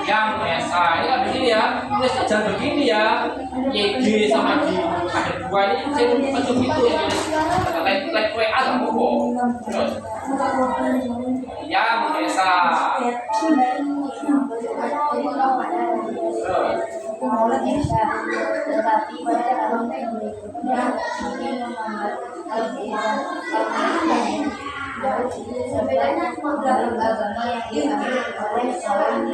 yang Esa ya begini ya, tulisnya jangan begini ya, YG sama di akhir dua ini saya macam itu ya, like WA sama Bobo, terus yang Esa, tetapi pada tahun berikutnya ini sebenarnya dalam agama yang diambil oleh seorang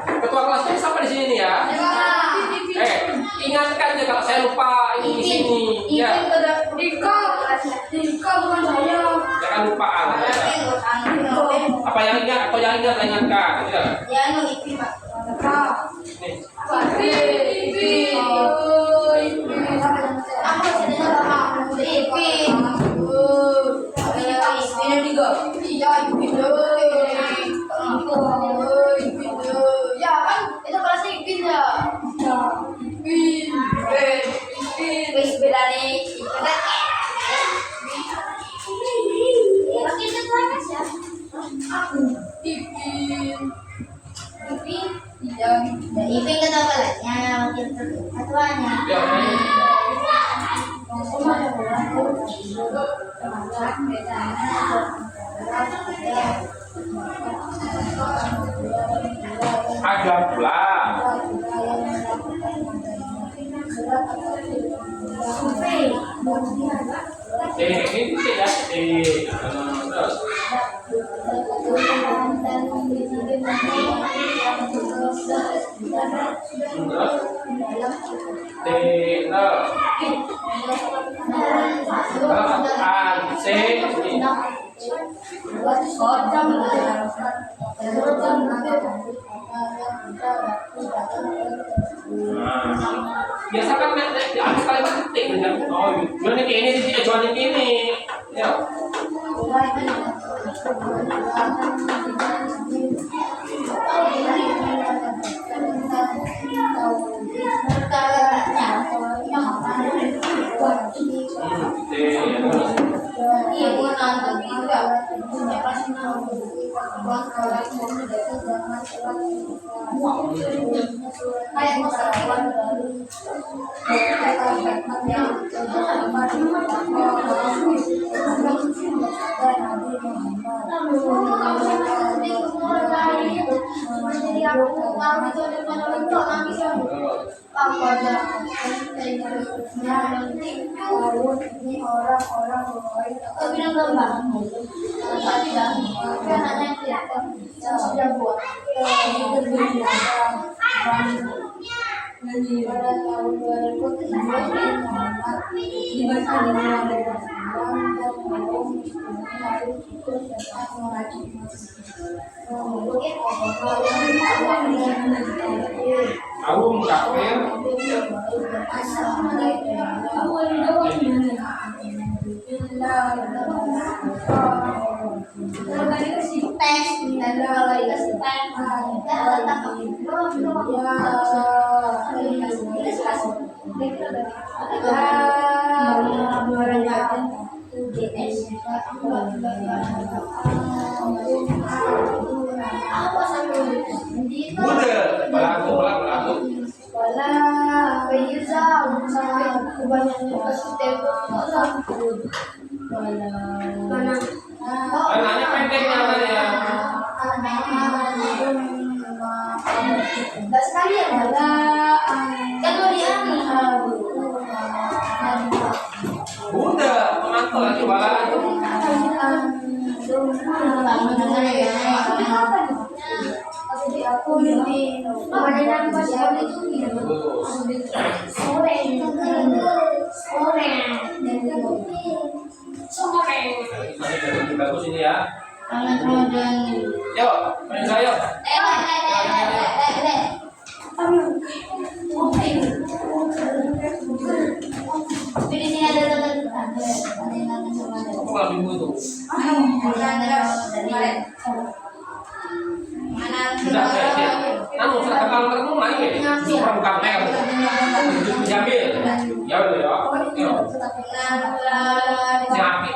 Ketua kelasnya sampai di sini nih ya. Ingatkan ya kalau saya lupa ini di sini. Ya. Dika bukan saya. Jangan lupa. Apa yang ingat atau yang ingat ingatkan? Gitu ya? Ya, no, ipi pak. Nih. Ipi. Aku jadinya sama ipi. Ipi juga. Iya, ipi ya kan itu kelasnya ipi ya. Wis berani tapi itu kelas ya. Aku Ipin iya. Ipin kan tahu kelasnya wakil ketuanya. Ya, main. Ada pula. Ini ya. Terus. Biasa kan di atas kalimat ketik kan? Oh, ini jual ini. Ya. Aku kafir. Tes dan kalau dikasih tes Udah, belagu. Nanya pendek namanya. Enggak sekali ya, kan mau Udah, pengantul lagi balaan. Bagus ini ya. Yuk, main saya. Aku malah bingung tuh. Sudah, anu serta kalau ketemu lagi ya. Orang kamera. Diambil. Ya udah ya. Siapa?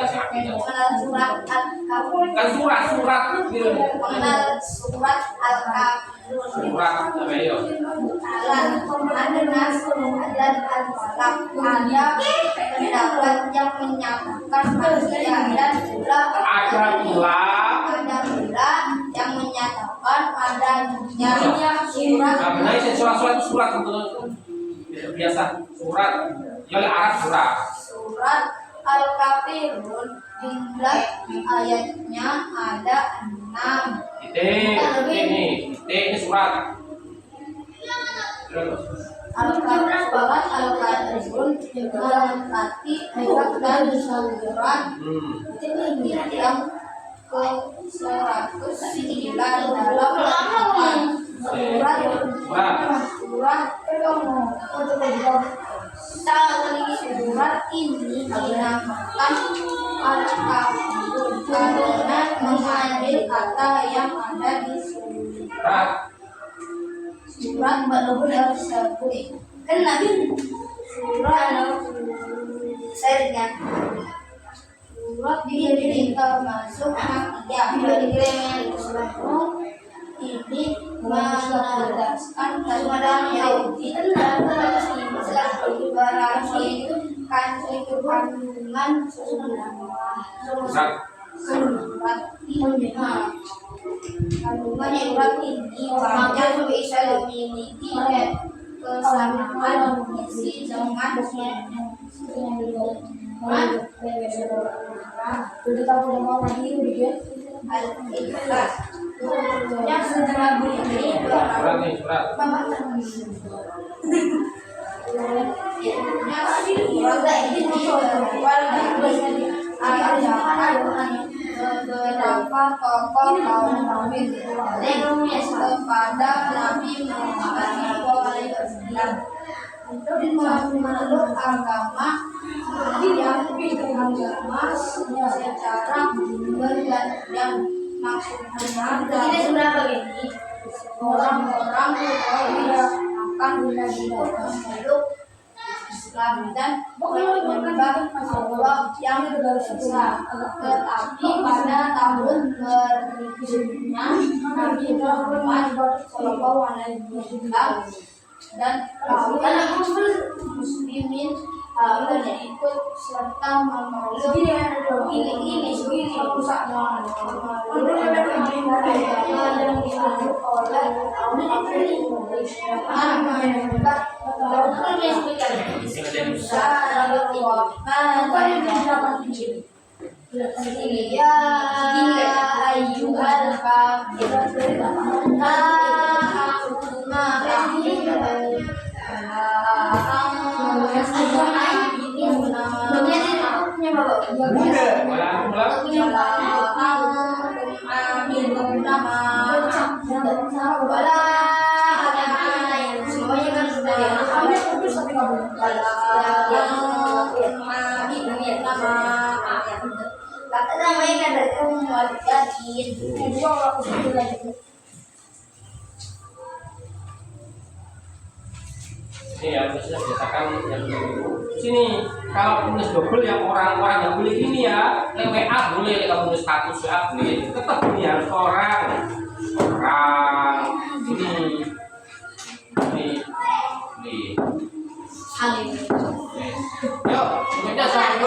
Kan surat gitu. Surat Al-Kaf. Surat apa ya? Ada pendapat yang menyatakan manusia dan pula Ada pula yang menyatakan adanya surat. Nah, benar sih surat betul. Biasa surat. Ya oleh Arab surat. Surat Al-Kafirun jumlah ayatnya ada 6. Ini surat. Al-Kafirun berarti bukan surat yang ke-109 dalam surat ini dinamakan Al-Kafirun karena mengambil kata yang ada di surat tersebut. Kan Nabi surat surat ini termasuk makiyah. Ini menegaskan tentang Yahudi berarti itu kandungan surat ini kandungan surat ini banyak bisa memiliki kesamaan isi dengan Al-Ikhlas yang sudah begini beberapa tokoh kaum kafir kepada Nabi Muhammad SAW untuk memeluk agama secara bergantian. Maksudnya dari orang-orang yang akan memeluk Islam dan menyembah Allah yang esa. Tetapi pada tahun berikutnya Nabi Muhammad SAW dan kaum muslimin ikut serta memeluk ini rusak ya ayyuhal kafirun ini ya terusnya biasakan yang sini kalau tulis double yang orang-orang yang boleh ini ya WA boleh, kalau tulis status WA boleh, tetap ini harus orang ini yuk kita sama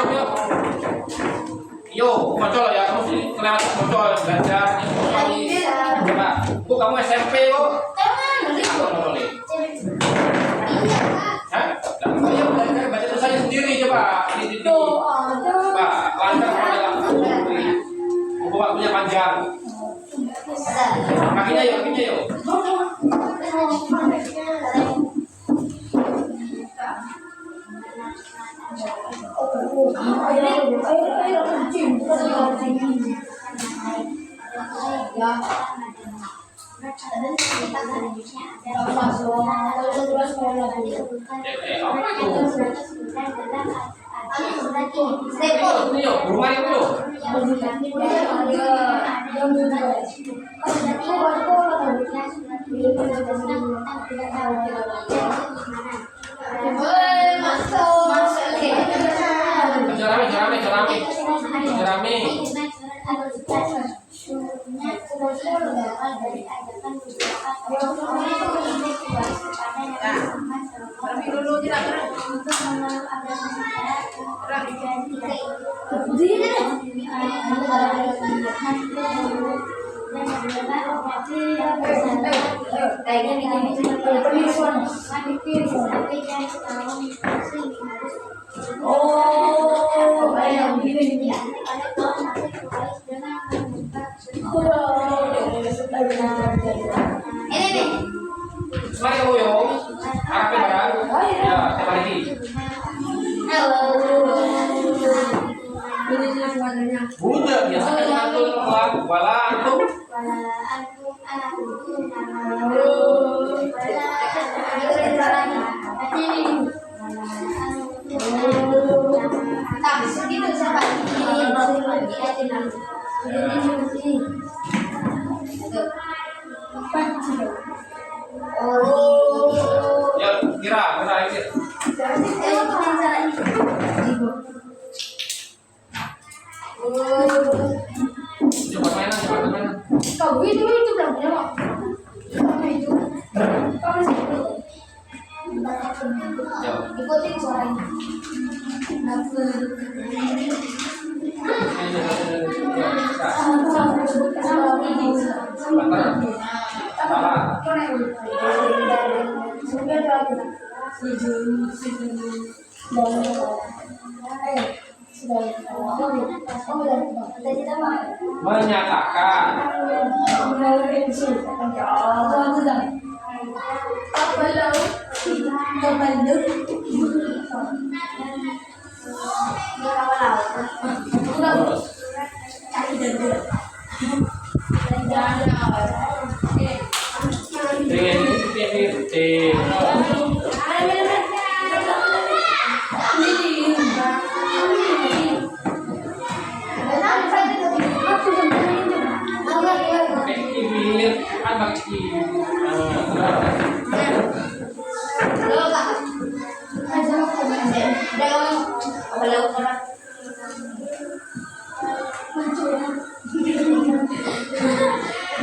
yuk kocok ya, kamu sih kelewat kocok belajar coba bu kamu SMP kok ayo belajar baca tulisannya sendiri coba coba lancar buku waktunya panjang kakinya yuk jerami Mari kamu yuk, harapin barang. Ya, siapa lagi? Buddha biasa kan ngatur keluar. wala antum. Nah, segitu siapa? Ya, kira ini. Coba mainan. Kau itu belum punya kok. Kamu itu. Kamu sih. Ya. Ikutin suaranya. Menyatakan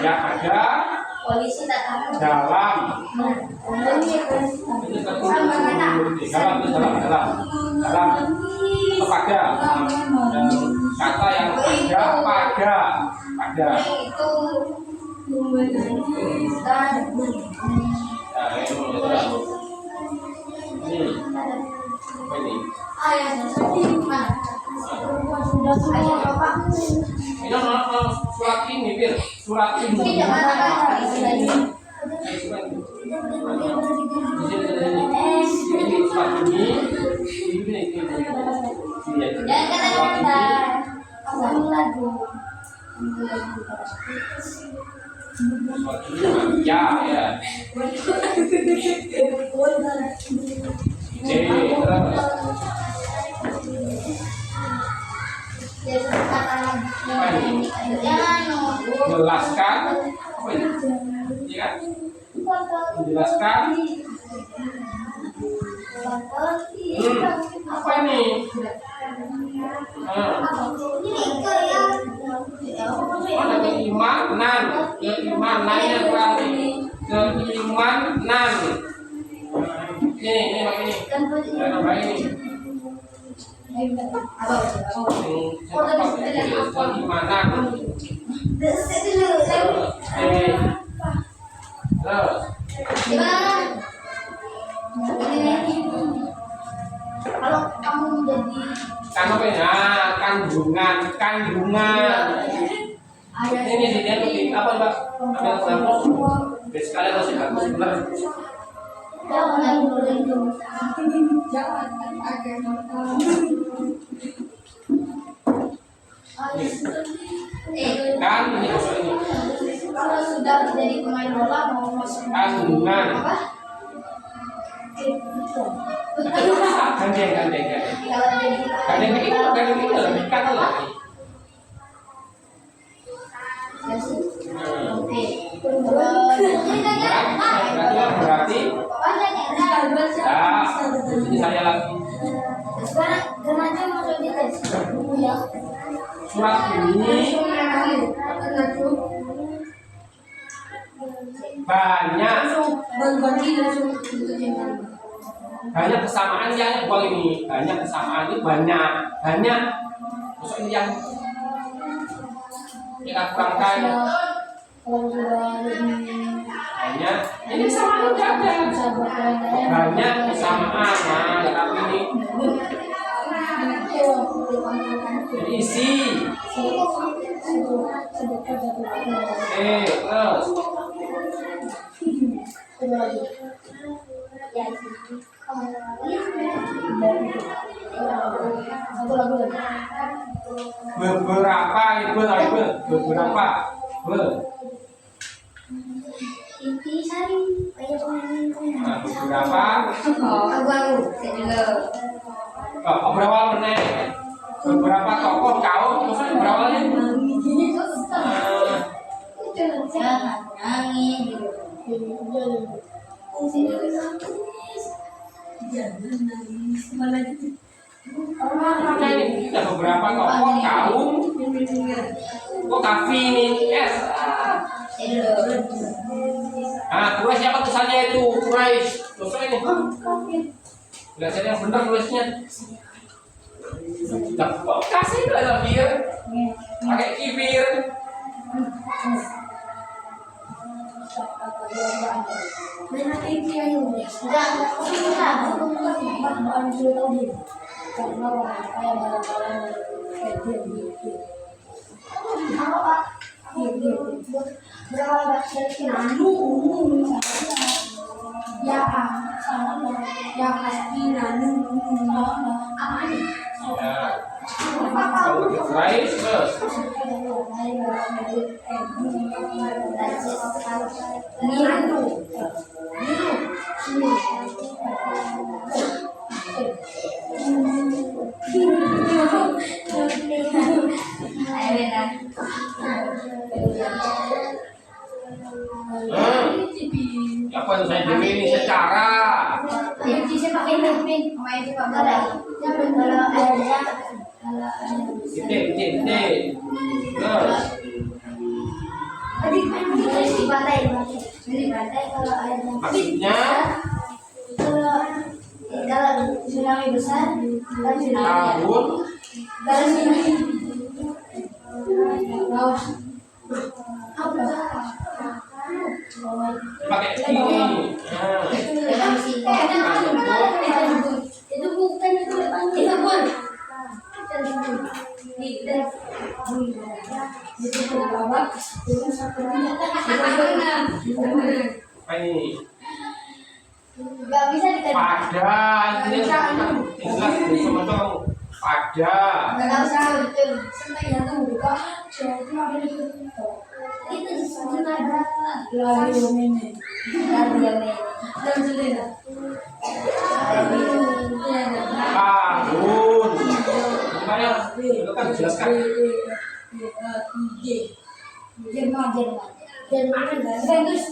yang ada polisi datang dalam kepada kata yang pada itu ini ayahnya sedih mana ayah bapak ini surat ini Bir, surat ini ini jangan ada istilahnya ini surat ini jangan kata-kata kamu lagu ya jelaskan apa ini ya menjelaskan apa ini ada keimanan keimanannya berarti keimanan ini ini keimanan kalau kamu jadi kan apa ya kandungan ini dia lebih apa mbak ambil sampel sekali masih bagus benar kan ini maksud ini kalau sudah jadi pemain bola mau masuk kandungan apa? gandeng Kalau jadi itu lebih kan lagi ya sih. Oke. berarti ini saya lagi Sekarang aja masuk di tes. Ya. surat ini banyak kesamaan yang buang ini banyak kesamaan ini banyak maksud ini yang kita kurangkan banyak ini kesamaan juga ada banyak kesamaan nah tapi ini isi terus Beberapa ibu, beberapa. Intisari. Kayak pemain. Nah, beberapa. Abang, saya Beberapa meneh. Beberapa tokoh kaum maksudnya beberapa ini. Jangan nangis. Nah, ini sudah beberapa tokoh kaum. Kok kafi ini? Yes. Nah, Quraisy siapa tulisannya itu? Quraisy. Dosa ini. Belajar yang benar tulisnya. Kasih belajar bir. Pakai kibir. Kalau Quraisy terus. Apa yang saya beri ini secara titik. Terus maksudnya kalau tsunami besar, tahun pakai ini. Itu bukan itu pun. Ini Gak bisa pada ini jelas semacam pada nggak usah betul sampai yang tuh buka itu sebenarnya lagi ini dan sudah tahun. Makanya itu kan jelaskan. Jerman Juventus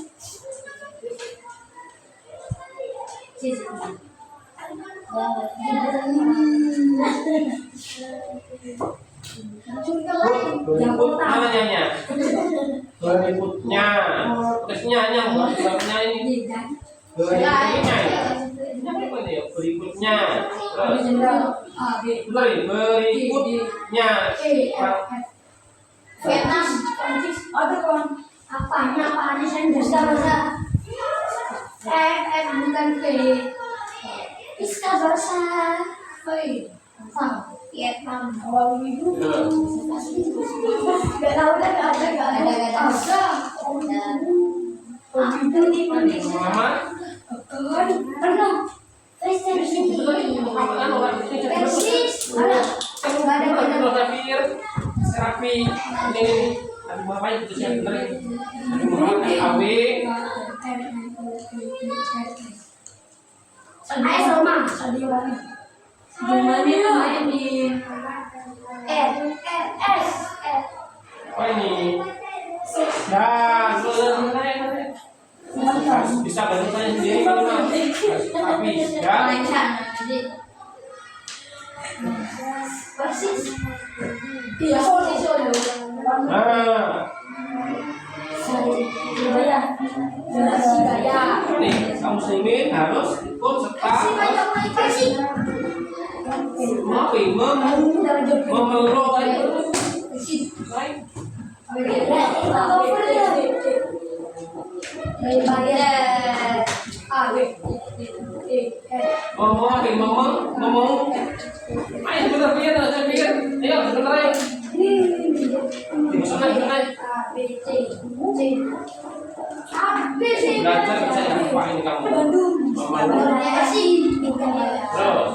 Mana nyanyi? Berikutnya, terusnya yang berikutnya ini. Berikutnya, berikutnya, berikutnya. Vietnam apanya saya bisa bukan Iska Barca Vietnam itu nggak tahu kan nggak ada itu di Mama, penuh Persis terapi ini tapi bapak itu yang benar KW Ayo Roma Gimana main di S apa ini bisa bantu saya sendiri tapi Persis iya posisi nih kamu muslimin harus ikut serta ngomong ayo bener biar ayo sebentar ayo belajar bisa apa ini kamu terus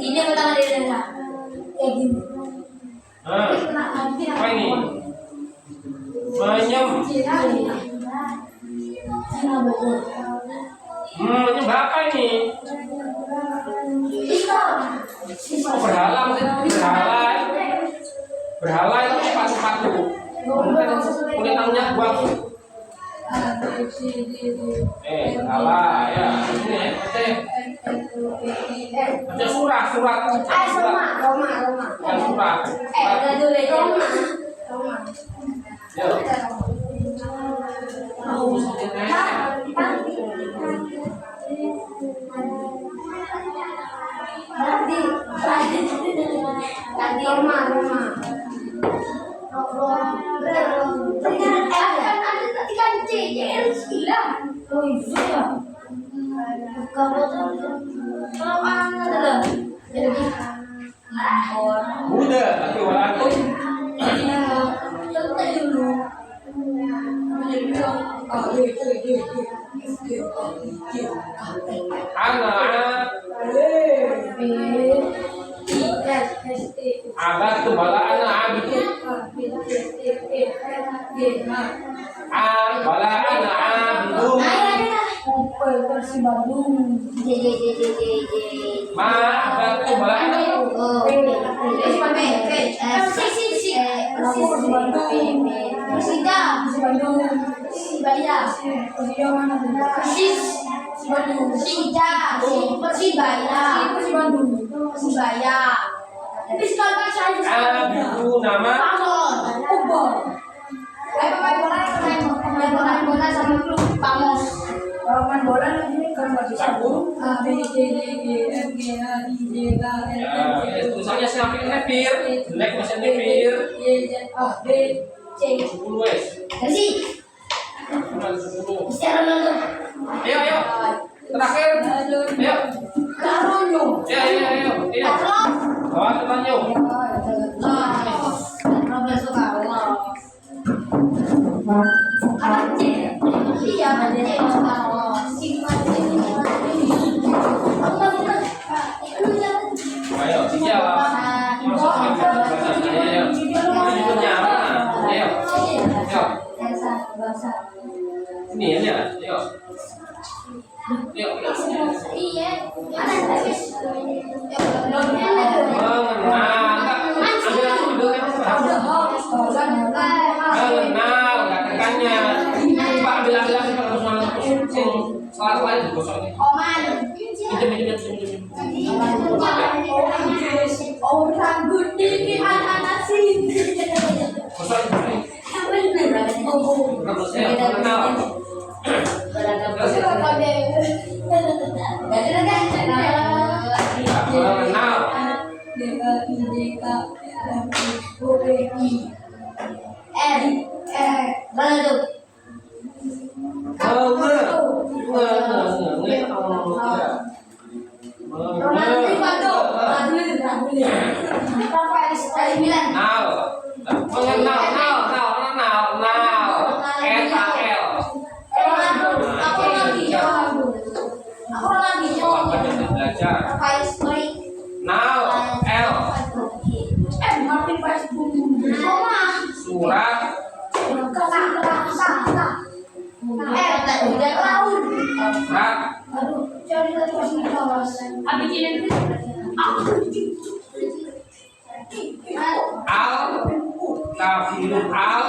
Ini pertama dari Reza. Kayak gini. Apa ini? Menyem. Menyem apa ini? Oh, berhala maksudnya berhala. Berhala itu sepatu-sepatu. Kulit tangannya buang. Berhala ya. Ini ya, baca surat. Roma. Bukan surat. Roma. Ya. Nanti Roma. Kan C, hilang. Oh iya. Kalau ada jadi Buddha, tapi walaupun contoh dulu. Jadi bilang anak tuh bala anak abid bala anak abidum ma anak tuh bala anak abidu nama Kalau main bola ini kan nggak bisa Sabu. A B C D E F G H I J K L M N ya tulisannya siapa nefir jelek masih nefir Y Z A B C 10 wes kasih 10 secara langsung ayo terakhir ayo Karonyo ayo bawa teman yuk Robert suka apa C iya C ayo dijawab ayo ini ya ayo iya mengenal nggak tekannya coba bilang salah lain digosoknya pinjam orang gede di anak sini gosok mengenal mengenal surat al kafirun al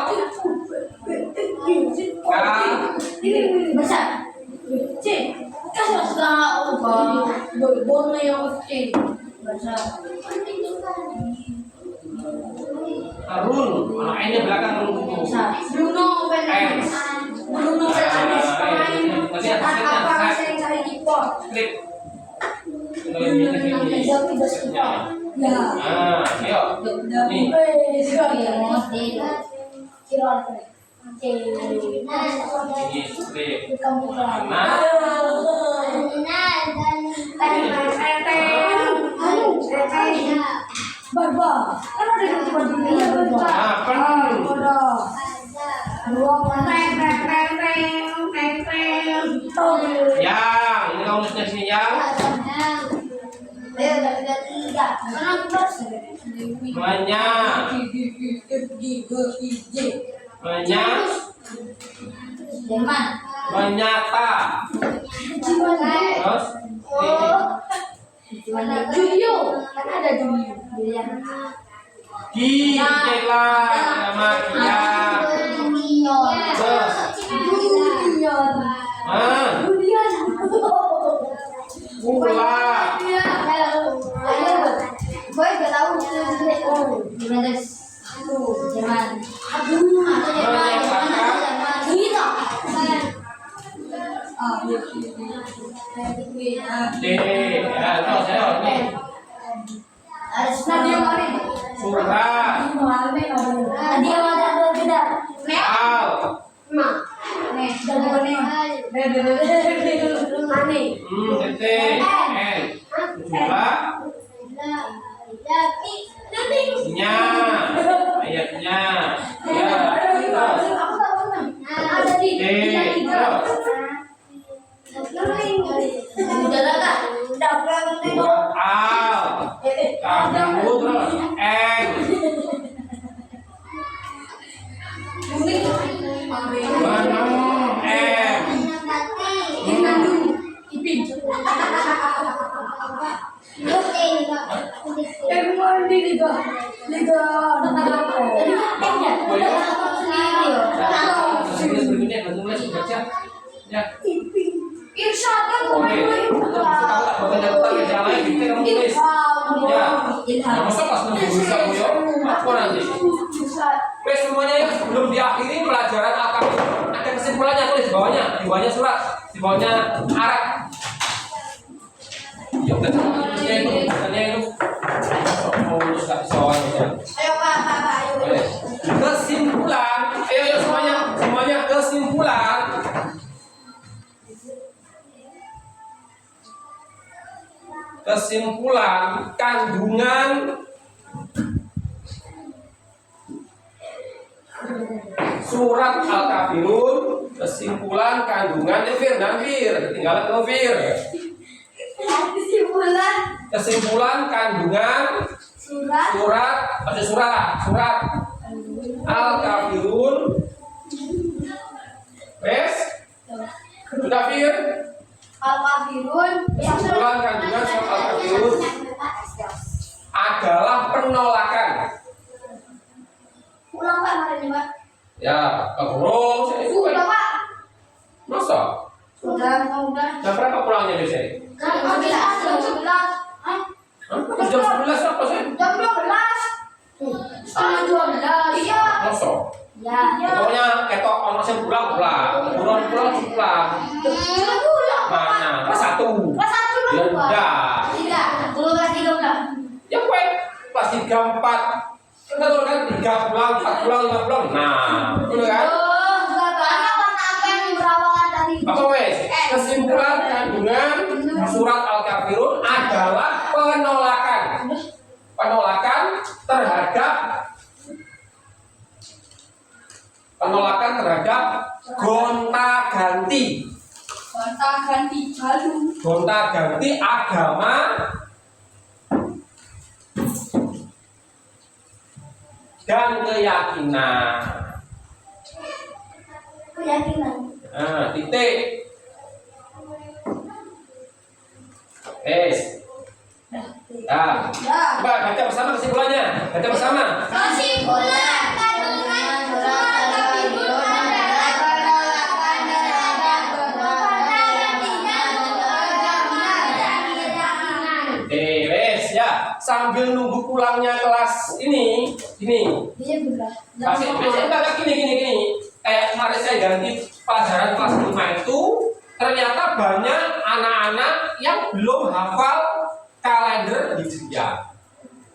besar C kasih tahu boleh yang C besar Run, anak ini belakang run itu. Bruno Fernandes. Bruno Fernandes pemain apa sering cari di pot. Klik. Bruno Fernandes tapi basketball. Ya. Ayo. Nih. Kira Ini klik. Barba, kan ada di tempat ini ya Barba. Ya. Ayo udah tiga. Mana plus? Menyata. Terus Julio. Kan ada Julio. Gila sama Gia. Terus pula. Gue gak tahu gimana zaman ayatnya ya terus semuanya yang sebelum diakhiri pelajaran akad ada kesimpulannya, tulis di bawahnya surat, di bawahnya Arab. Ya udah, itu mau lulus tak soal ya. Ayo Pak, ayo. Kesimpulan, ayo semuanya kesimpulan. Kesimpulan kandungan surat Al-Kafirun, kesimpulan kandungan tinggal Fir. Kesimpulan kandungan surat Al-Kafirun. Wes? Sudah Fir? Al-Kafirun. Kesimpulan kandungan surat Al-Kafirun adalah penolakan. Ulang Pak, hari ini Pak. Ya, kagurung saya itu Udah kan. Pak. Masa? Udah. Jam berapa pulangnya biasanya? Jam 11. Hah? Jam 11 apa sih? Jam 12. Setengah 12. Iya. Masa? Ya. Pokoknya ketok ono sing pulang. Pulang. Mana? Kelas 1. Kelas 1 Ya udah. Tidak. Kelas 3 udah. Ya kowe kelas 3 4. Kan kan 3 pulang, 4 pulang, 5 pulang. Nah, betul kan? Apa wes? Kesimpulan kandungan surat Al-Kafirun adalah penolakan terhadap gonta-ganti agama dan keyakinan. Nah, titik. Nah, coba baca bersama kesimpulannya. Baca bersama. Kesimpulan kandungan surat Al-Kafirun adalah penolakan terhadap keyakinan. Ya. Sambil nunggu pulangnya kelas ini. Masih biasanya gini. Kayak kemarin saya ganti pelajaran kelas 5 itu, ternyata banyak anak-anak yang belum hafal kalender Hijriah.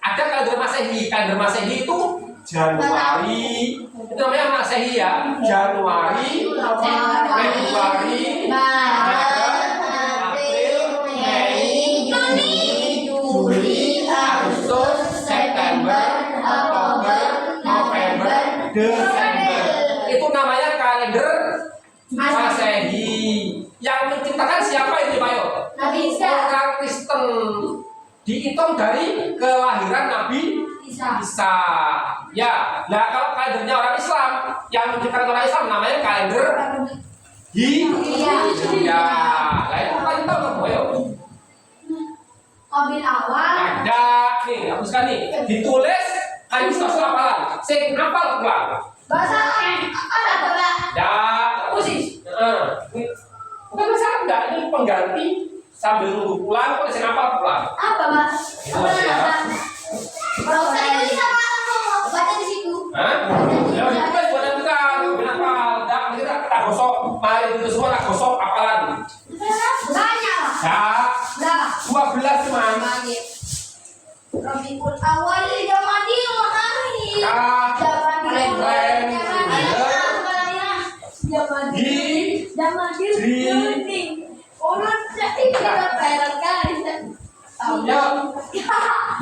Ada kalender Masehi itu Januari, itu namanya Masehi ya. Januari, Februari, Maret, April, Mei, Juni, Juli, Agustus, September, Oktober, November, Desember. Itu namanya kalender Masehi. Yang menciptakan siapa itu, Pak Yo? Nabi Isa. Orang Kristen. dihitung dari kelahiran Nabi Isa. Ya, nah kalau kalendernya orang Islam, yang diciptakan orang Islam namanya kalender Hijriah. Nah itu kan kita nggak boleh. Qabil awal. Ada nih, hapuskan nih. Ditulis hanya satu hafalan. Sing hafal pulang. Bahasa ada enggak? Ya, posisi. Bukan masalah enggak, ini pengganti sambil nunggu pulang, kok sing hafal pulang. Apa, Mas? Apa Ya. Kalau saya tulis apa? Baca di situ. Hah? Ya, itu kan buat bukan. Kenapa? Enggak, kita gosok. Mari itu semua tak gosok hafalan. Banyak lah. Ya, Berapa? 12 cuma. Rabiul awal Jamadil makani. Jamadil. Jamadil. Ulun jadi kita viral kali. Ya.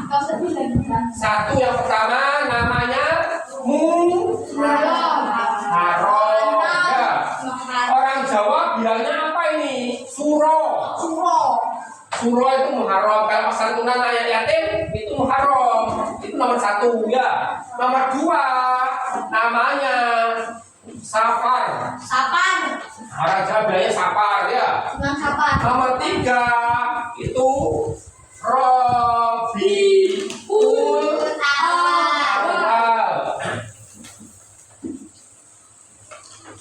Kau sedih lagi. Satu yang pertama namanya Muharram. Ya. Orang Jawa bilangnya apa ini? Suro. Suro itu Muharram. Kalau santunan ayat yatim itu Muharram. Itu nomor 1 ya. Nomor 2 namanya Safar. Orang Jawa bilangnya Safar ya. Nomor 3 itu Rabiul Awal.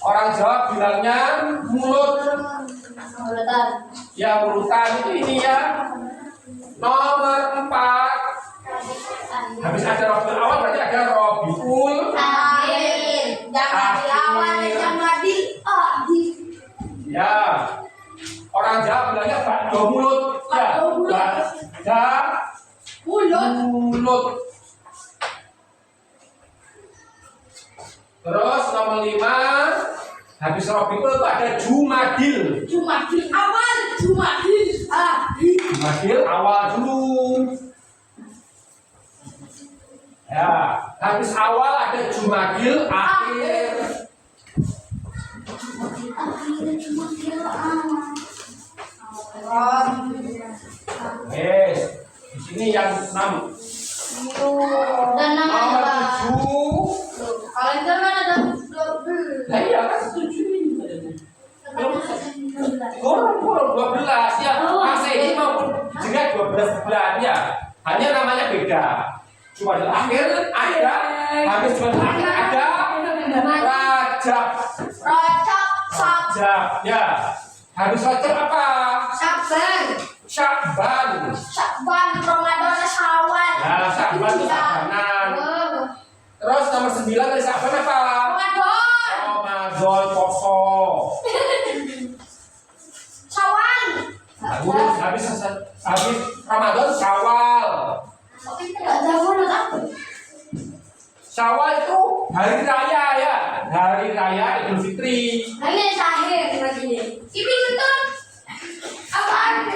Orang Jawa bilangnya mulut. Ya urutan itu ini ya. Nomor 4 habis ada Rabiul Awal berarti ada Rabiul ya. Orang Jawa bilangnya bakdo mulut ya. Bakda mulut. Terus nomor 5 habis Rabiul itu ada Jumadil. Jumadil awal dulu. Ya, habis awal ada Jumadil akhir. Yes, di sini yang 6. Dan Nomor namanya 7. kalender kan ada 12. Nah iya kan 7 ini. Kurang 12 ya. Masehi maupun juga 12 bulan ya. Hanya namanya beda. Cuma di akhir ada, habis cuma di akhir ada Rajab. Rajab ya. Habis Rajab apa? Syakban. Ramadan, Syawal. Ya, Syakban itu Syakbanan. Terus nomor 9 dari Syakban apa? Ramadan poso. Syawal. Habis Ramadan Syawal. Syawal itu hari raya ya, hari raya Idul Fitri. Ini sahir ini. Ini betul. Apaan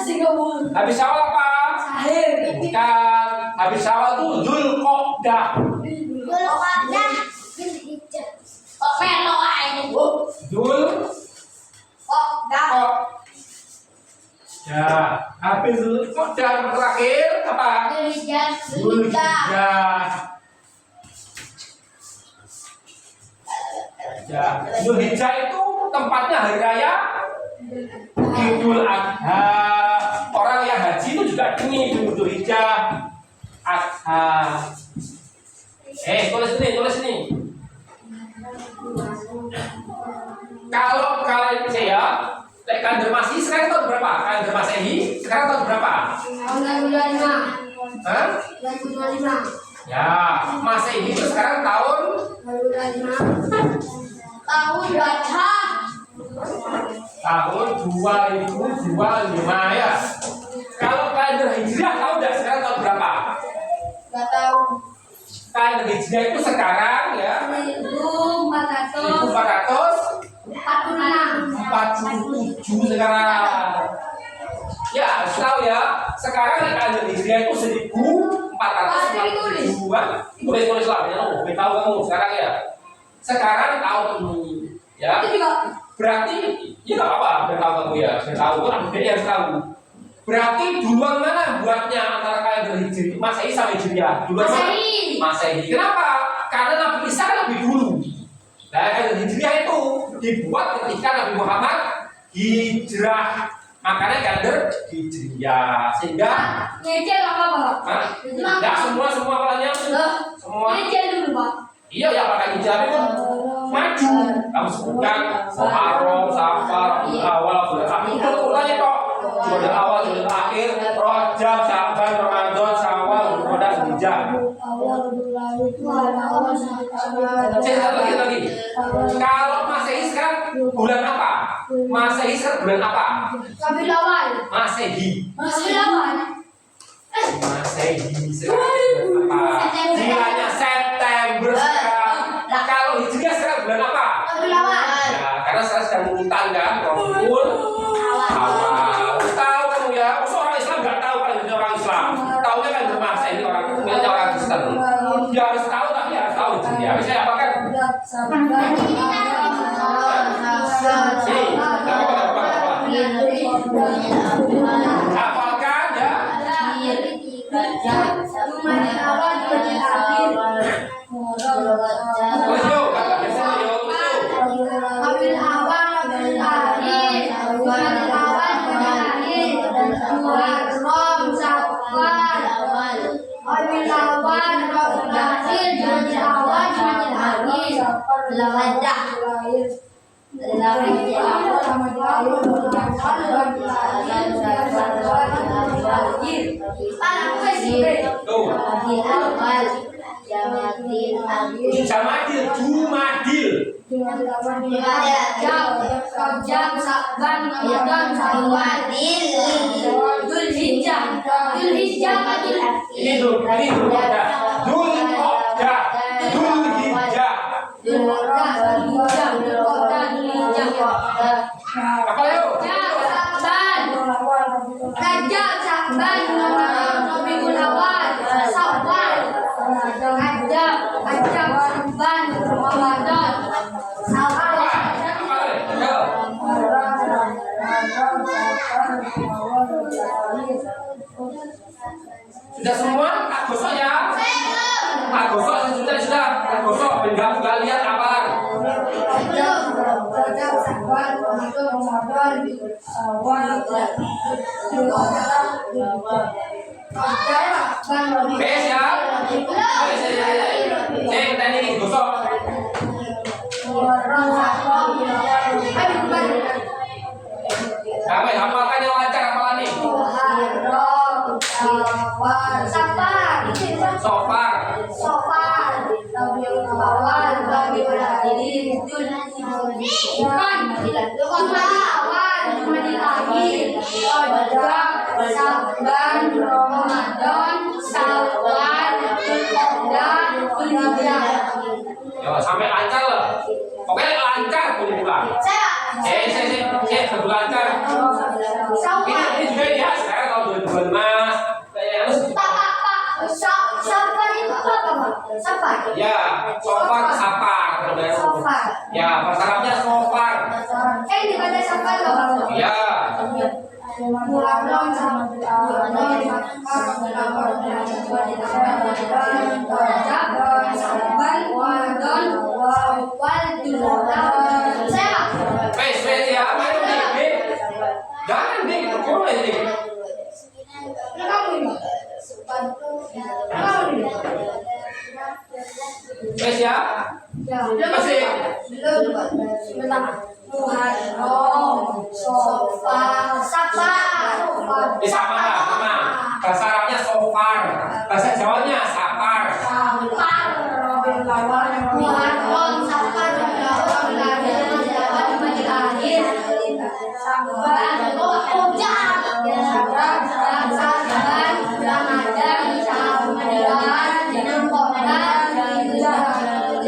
sih kamu? Habis Syawal apa? Sahir. Bukan. Habis Syawal itu Dzulqa'dah. Dzulqa'dah. Oh, melo ae. Dzulqa'dah. Ya, habis Dzulqa'dah terakhir apa? Dzulhijjah. Ya, Dzulhijjah itu tempatnya hari raya Idul Adha. Orang yang haji itu juga ini Dzulhijjah Adha. Tulis ini. Kalau saya kalender Masehi sekarang tahun berapa? Kalender Masehi sekarang tahun berapa? Tahun 2025. Hah? 2025. Ya, Masehi itu sekarang tahun 2025. Tahun baca. Tahun 2025 ya. Kalau kalender Hijriah tahu nggak sekarang tahun berapa? Gak tahu. Kalender Hijriah itu sekarang ya 1447 sekarang. Ya, tahu ya. Sekarang kalender Hijriah itu 1447-an. Tulis lah ya. Tahu kamu sekarang ya. Sekarang tahun ini ya. Berarti ya nggak apa-apa. Tahu kamu ya. Tahu kan aku harus tahu. Berarti duluan mana buatnya antara kalender Hijriah Masehi sama Hijriah? Duluan mana? Masehi. Kenapa? Karena Nabi Isa kan lebih dulu. Nah, kalender Hijriah itu dibuat ketika Nabi Muhammad hijrah. Makanya kalender Hijriah. Sehingga Nyecel apa, Pak? Enggak semua apalanya semua. Nyecel dulu, Pak. Iya ya pakai hijab itu maju. Kamu sebutkan Muharram, Safar, awal, bulan akhir. Itu ulangnya kok. Bulan awal, bulan akhir, Rajab, Syaban, Ramadan, Syawal, Dzulqa'dah, Dzulhijjah. Cerita lagi. Kalau Masehi sekarang bulan apa? Masehi sekarang bulan apa? Rabiul Awal. Masehi. Rabiul Awal. Masehi sekarang bulan apa? Bulannya September sekarang. Nah, kalau Hijriah sekarang bulan apa? Rabiul Awal. Ya, karena saya sedang mengutan kan, Rabiul Awal. Tahu kamu ya? Masa orang Islam nggak tahu kan ini orang Islam? Tahunya kan Masehi orang punya orang Kristen. Ya harus tahu tapi harus tahu Hijriah. Bisa apa kan? Hafalkan ya. Terus yuk, kata biasa yuk. Rabiul Awal, Rabiul Akhir, Rabiul Awal, Rabiul Akhir, Muharram, Syawal, Rabiul Awal, Rabiul Akhir, Rabiul Awal, Rabiul Akhir, Tuh. Jamadil, Jumadil. Rajab, Sya'ban, Ramadan, Syawal, Dzulhijjah, Ini dulu ada. Dzulqa'dah, Dzulhijjah. Apa yuk? Rajab, Sya'ban, Rabiul Awal, Syawal, Rajab, Sya'ban, Ramadan, Syawal. Sudah semua? Tak gosok ya? Tak gosok sudah. Tak gosok. Enggak lihat apa? Rajab, Sya'ban, Ramadan, Syawal, Bes ya? Kita ini gosok. Apa ya? Hafalkan yang lancar hafalan nih. Sofar. Rabiul Awal, Rabiul Akhir, Sya'ban, Ramadan, Syawal, Dzulhijjah, Dzulhijjah. Ya, sampai lancar loh. Pokoknya lancar pulang. Saya lancar. Ini juga ya sekarang kalau bulan Mas. Safar itu apa, Pak? Safar. Ya, sofar sapar. Ya, bahasa Arabnya sofar. Dibaca safar loh, Pak. Ya. Muharram, Wes ya, apa itu nih? Jangan nih, boleh nih. Wes ya. Masih. Muharram, Safar. Sama. Bahasa Arabnya sofar. Bahasa Jawanya sapar. Muharram, Safar,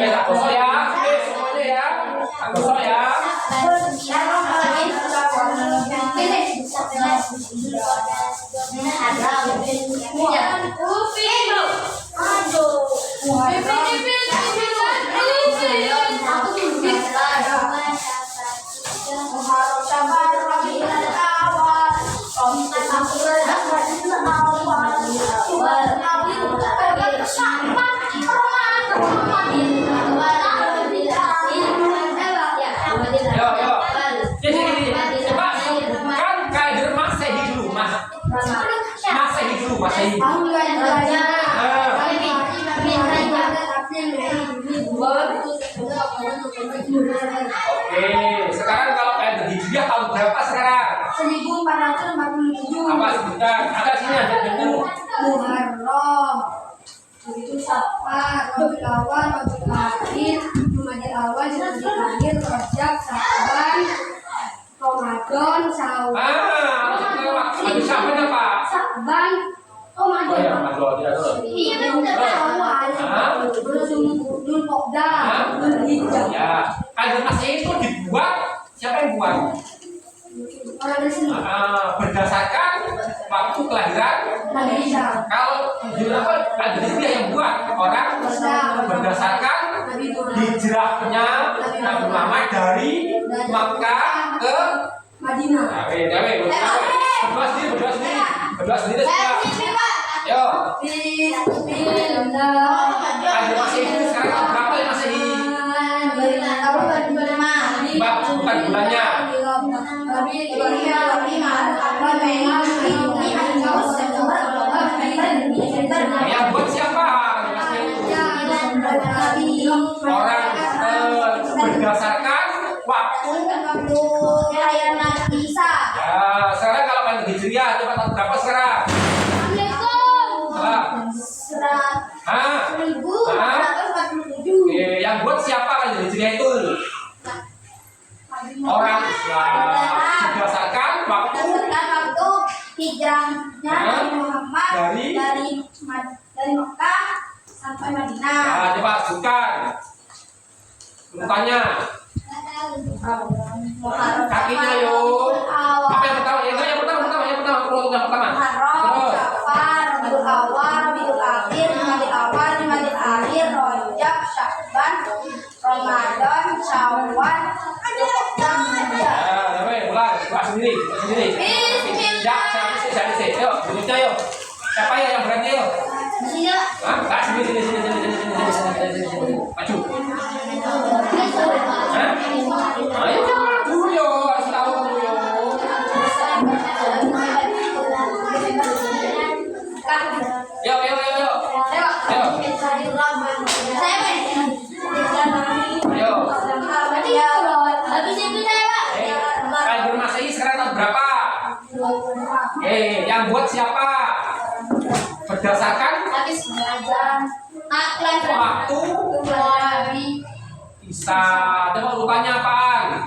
Tak gosok ya. Semuanya ya. Tak gosok ya. Ini Masehi. Oke, sekarang kalau kalender Hijriah tahun berapa sekarang? 1447. Apa sebentar? Ada sini ada bentuk. Muharram. Itu Safar, Rabiul Awal, Rabiul Akhir, Jumadil Awal, Jumadil Akhir, Rajab, Sya'ban, Ramadan, Syawal. Habis Sya'ban apa? Sya'ban. Oh ya, Ramadan tidak tahu. Iya benar Syawal. Dzul Qa'dah, Dzulhijjah. Ya, kalender Masehi itu dibuat siapa yang buat? Orang dari sini. Berdasarkan waktu kelahiran. Kalau kalender Hijriah yang buat orang berdasarkan hijrahnya Nabi Muhammad dari Makkah ke Madinah. Berdoa sendiri sudah. Yo. Kalender Masehi itu sekarang berapa ya Masehi? Bukan bulannya. Yang buat siapa? Orang berdasarkan waktu. Ya, sekarang kalau kalender Hijriah coba tahun berapa sekarang? Yang buat siapa kalender Hijriah itu? Orang berdasarkan waktu hijrahnya Nabi Muhammad dari Mekah sampai Madinah. Ya, coba sebutkan urutannya. Kakinya yuk. Apa yang pertama? Yang pertama. Muharram, Safar, Rabiul Awal, Rabiul Akhir, Jumadil Awal, Jumadil Akhir, Rajab, Sya'ban, Ramadan, Syawal, Dzulhijjah. Mulai, buat sendiri. Ya, saya yuk, bunyinya yuk. Siapa ya yang berani yuk? Sini. Maju. Ayo, dulu yuk, harus tahu dulu yuk. Yuk. Kalender Masehi sekarang tahun berapa? Yang buat siapa? Berdasarkan waktu bisa. Coba urutannya apaan?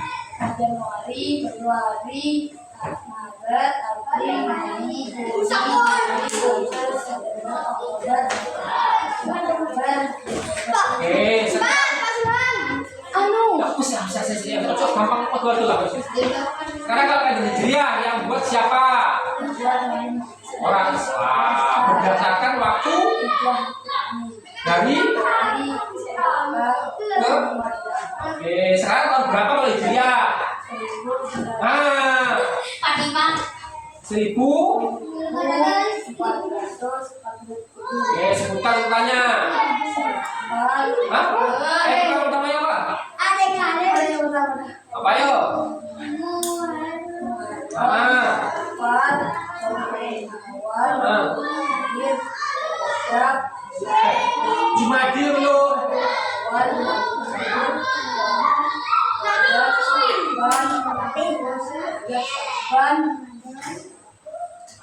Januari, Februari, Maret, April, Mei, Juni, Gampang lah. Sekarang kalau kalender Hijriah yang buat siapa? Orang Islam berdasarkan waktu dari sekarang tahun berapa kalau Hijriah? 1000. Sebutkan urutannya. Bukan utamanya apa? Apa yo? Jumadil belum?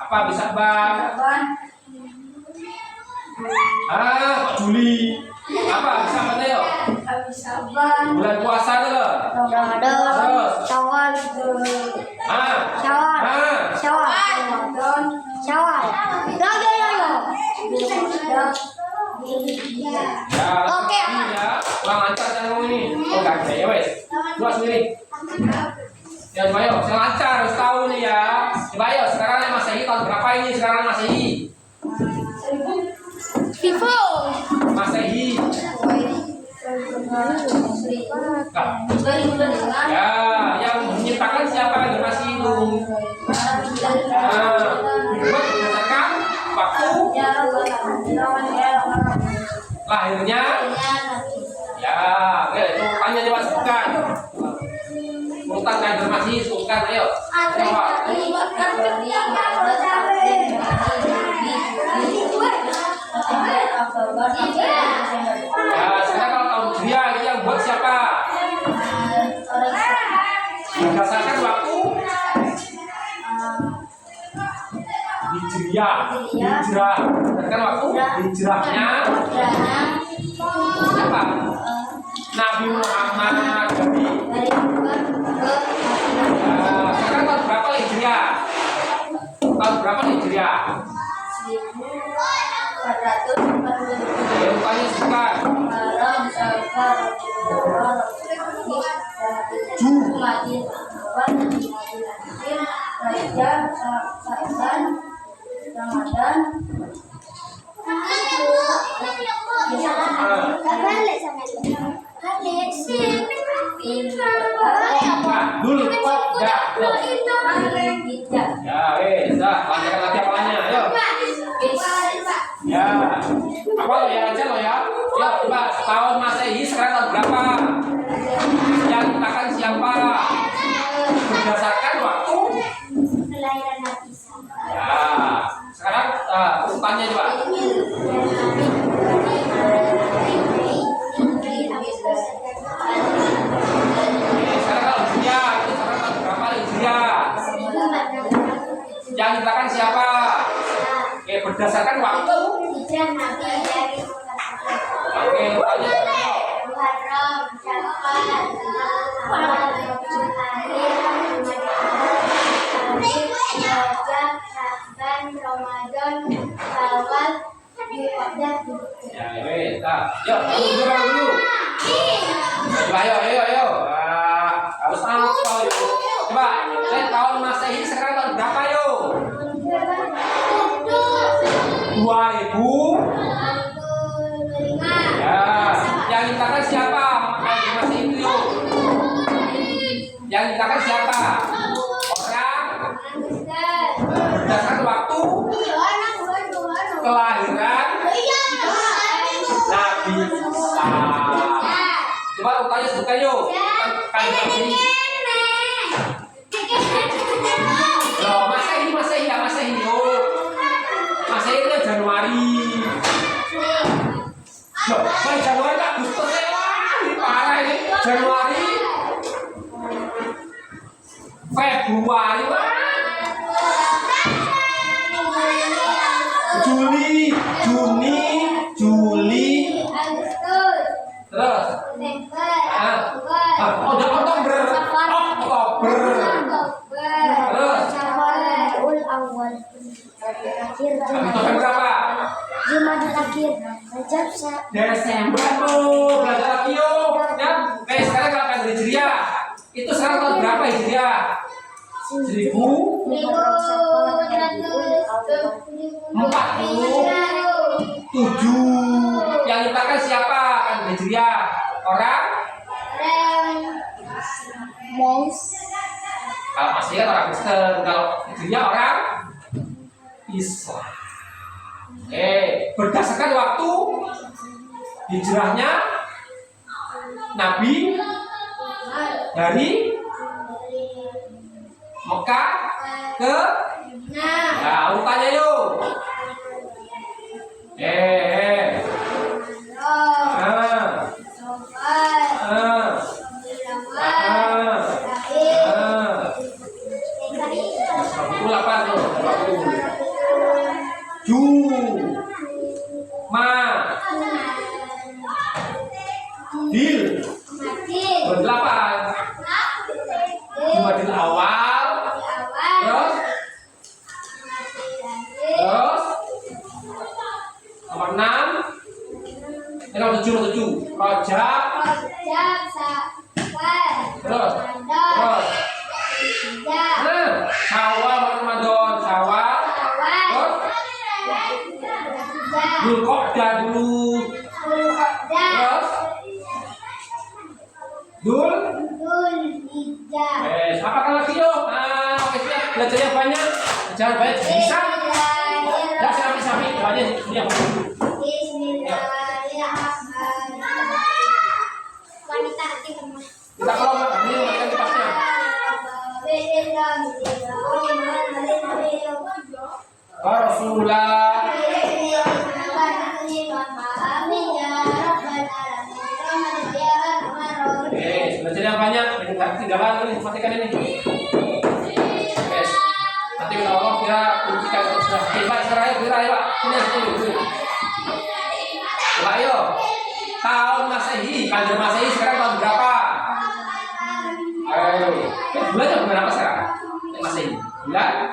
Apa bisa bang? Kok Juli? Apa bisa apa yo? Bulan puasa tuh. Syawal. Oke. Kurang lancar saya ngomong ini. Enggak ada ya wes. Dua sendiri. Ya coba yuk, saya lancar harus tahu nih ya. Coba yuk, sekarang yang Masehi tahun berapa ini? Sekarang Masehi. Masehi. Ya, yang menciptakan siapa yang masih itu? Dibuat berdasarkan waktu lahirnya. Ya, oke, itu tanya coba sebutkan. Urutan kalender masih sebutkan, ayo. Coba. hijrah. Kan waktu hijrahnya siapa? Nabi Muhammad dari sekarang tahun berapa hijriah? Tahun berapa hijriah? 1440. Rupanya sekitar dulu ya, dah, lanjutkan lagi apalanya, ayo. Ya, apa lo ya aja lo ya. Ya, coba tahun Masehi sekarang tahun berapa? Yang dikatakan siapa? Berdasarkan waktu. Ya, sekarang urutannya coba. Sekarang tahun Hijriah, itu sekarang tahun berapa Hijriah? Yang dikatakan siapa? Oke, berdasarkan waktu. Oke, urutannya. Ya, yuk, dulu. Ayo. Harus apa yuk? Coba, lihat tahun Masehi sekarang tahun berapa yuk? 2000. Ya, yang dikatakan siapa? Makanya masih itu yuk. Yang dikatakan siapa? Orang berdasarkan waktu kelahiran Nabi Isa. Coba urutannya sebutkan yuk. Loh, Masehi yuk. Masehi itu Januari. Loh, Januari Agustus ya, ini parah ini. Januari, Februari, Juli, terus Oktober, terus Oktober berapa? Desember tuh, belajar lagi yuk. Ya, sekarang kalau kan Hijriah, itu sekarang tahun berapa Hijriah? 1447. Yang dikatakan siapa kan Hijriah? Orang kalau masih kan orang Kristen, kalau Hijriah orang Islam. Berdasarkan waktu hijrahnya Nabi dari Mekah ke urutannya yuk. Berdelapan. Jumadil awal. Terus nomor 6. Nomor 7. Rajab. Terus Syawal, Ramadan, Syawal. Terus Dzulqa'dah dulu. Terus Dzulhijjah. Apakan lagi yuk? Siap. Belajarnya banyak. Jangan banyak bisa. Dah sami-sami. Doanya dia. Wanita kita kelompok ini makan kipasnya. Rasulullah. Belajar yang banyak, tinggalan ini, matikan ini. Nanti Nanti kalau kira buktikan terus. Oke, Pak, sekarang ayo kira ya, Pak. Sini. Pak, ayo. Tahun Masehi, kalender Masehi sekarang tahun berapa? Ayo. Bulannya bulan apa sekarang? Masehi. Bulan?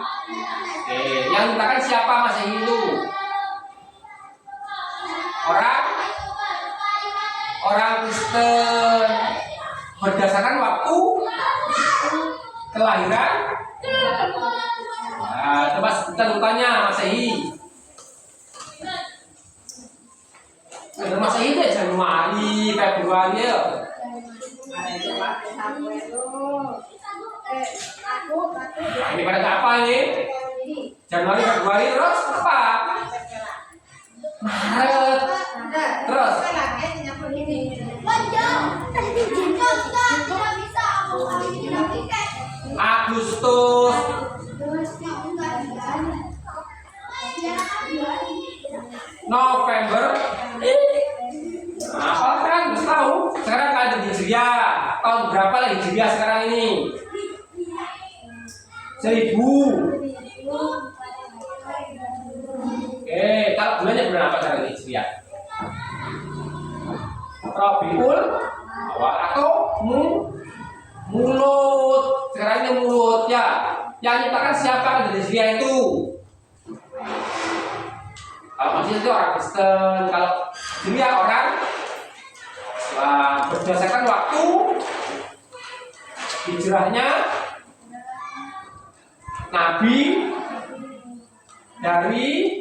Oke, yang dikatakan siapa Masehi itu? Orang Kristen. Berdasarkan waktu kelahiran. Nah, coba sebutkan urutannya Masehi. Kalender Masehi itu ya Januari, Februari ya. Nah, ini pada apa ini? Januari, Februari, terus apa? Maret. Terus? Agustus. November. Apa kan? Harus tahu. Sekarang kalender Hijriah. Tahun berapa lah Hijriah sekarang ini? 1000. Oke, kalau bulannya bulan apa sekarang ini Hijriah? Rabiul Awal atau Mulut. Sekarang ini Mulut ya. Yang nyiptakan siapa kalender Hijriah itu? Kalau masih itu orang Kristen, kalau Hijriah orang berdasarkan waktu hijrahnya Nabi dari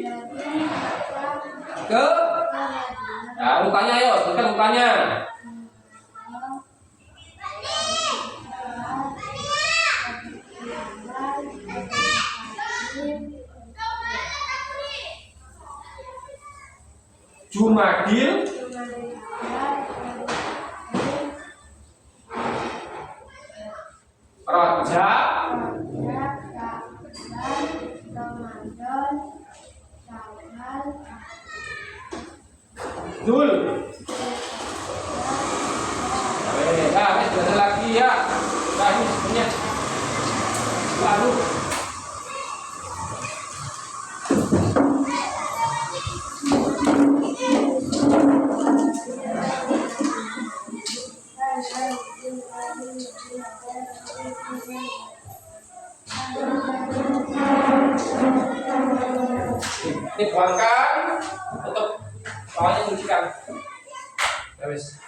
ke urutannya ayo, sebutkan urutannya. Jumadil, Rajab, Dul. Nah, ini ada lagi ya. Nah, ini sebenarnya lalu ini buangkan untuk bawahnya cucikan. Habis.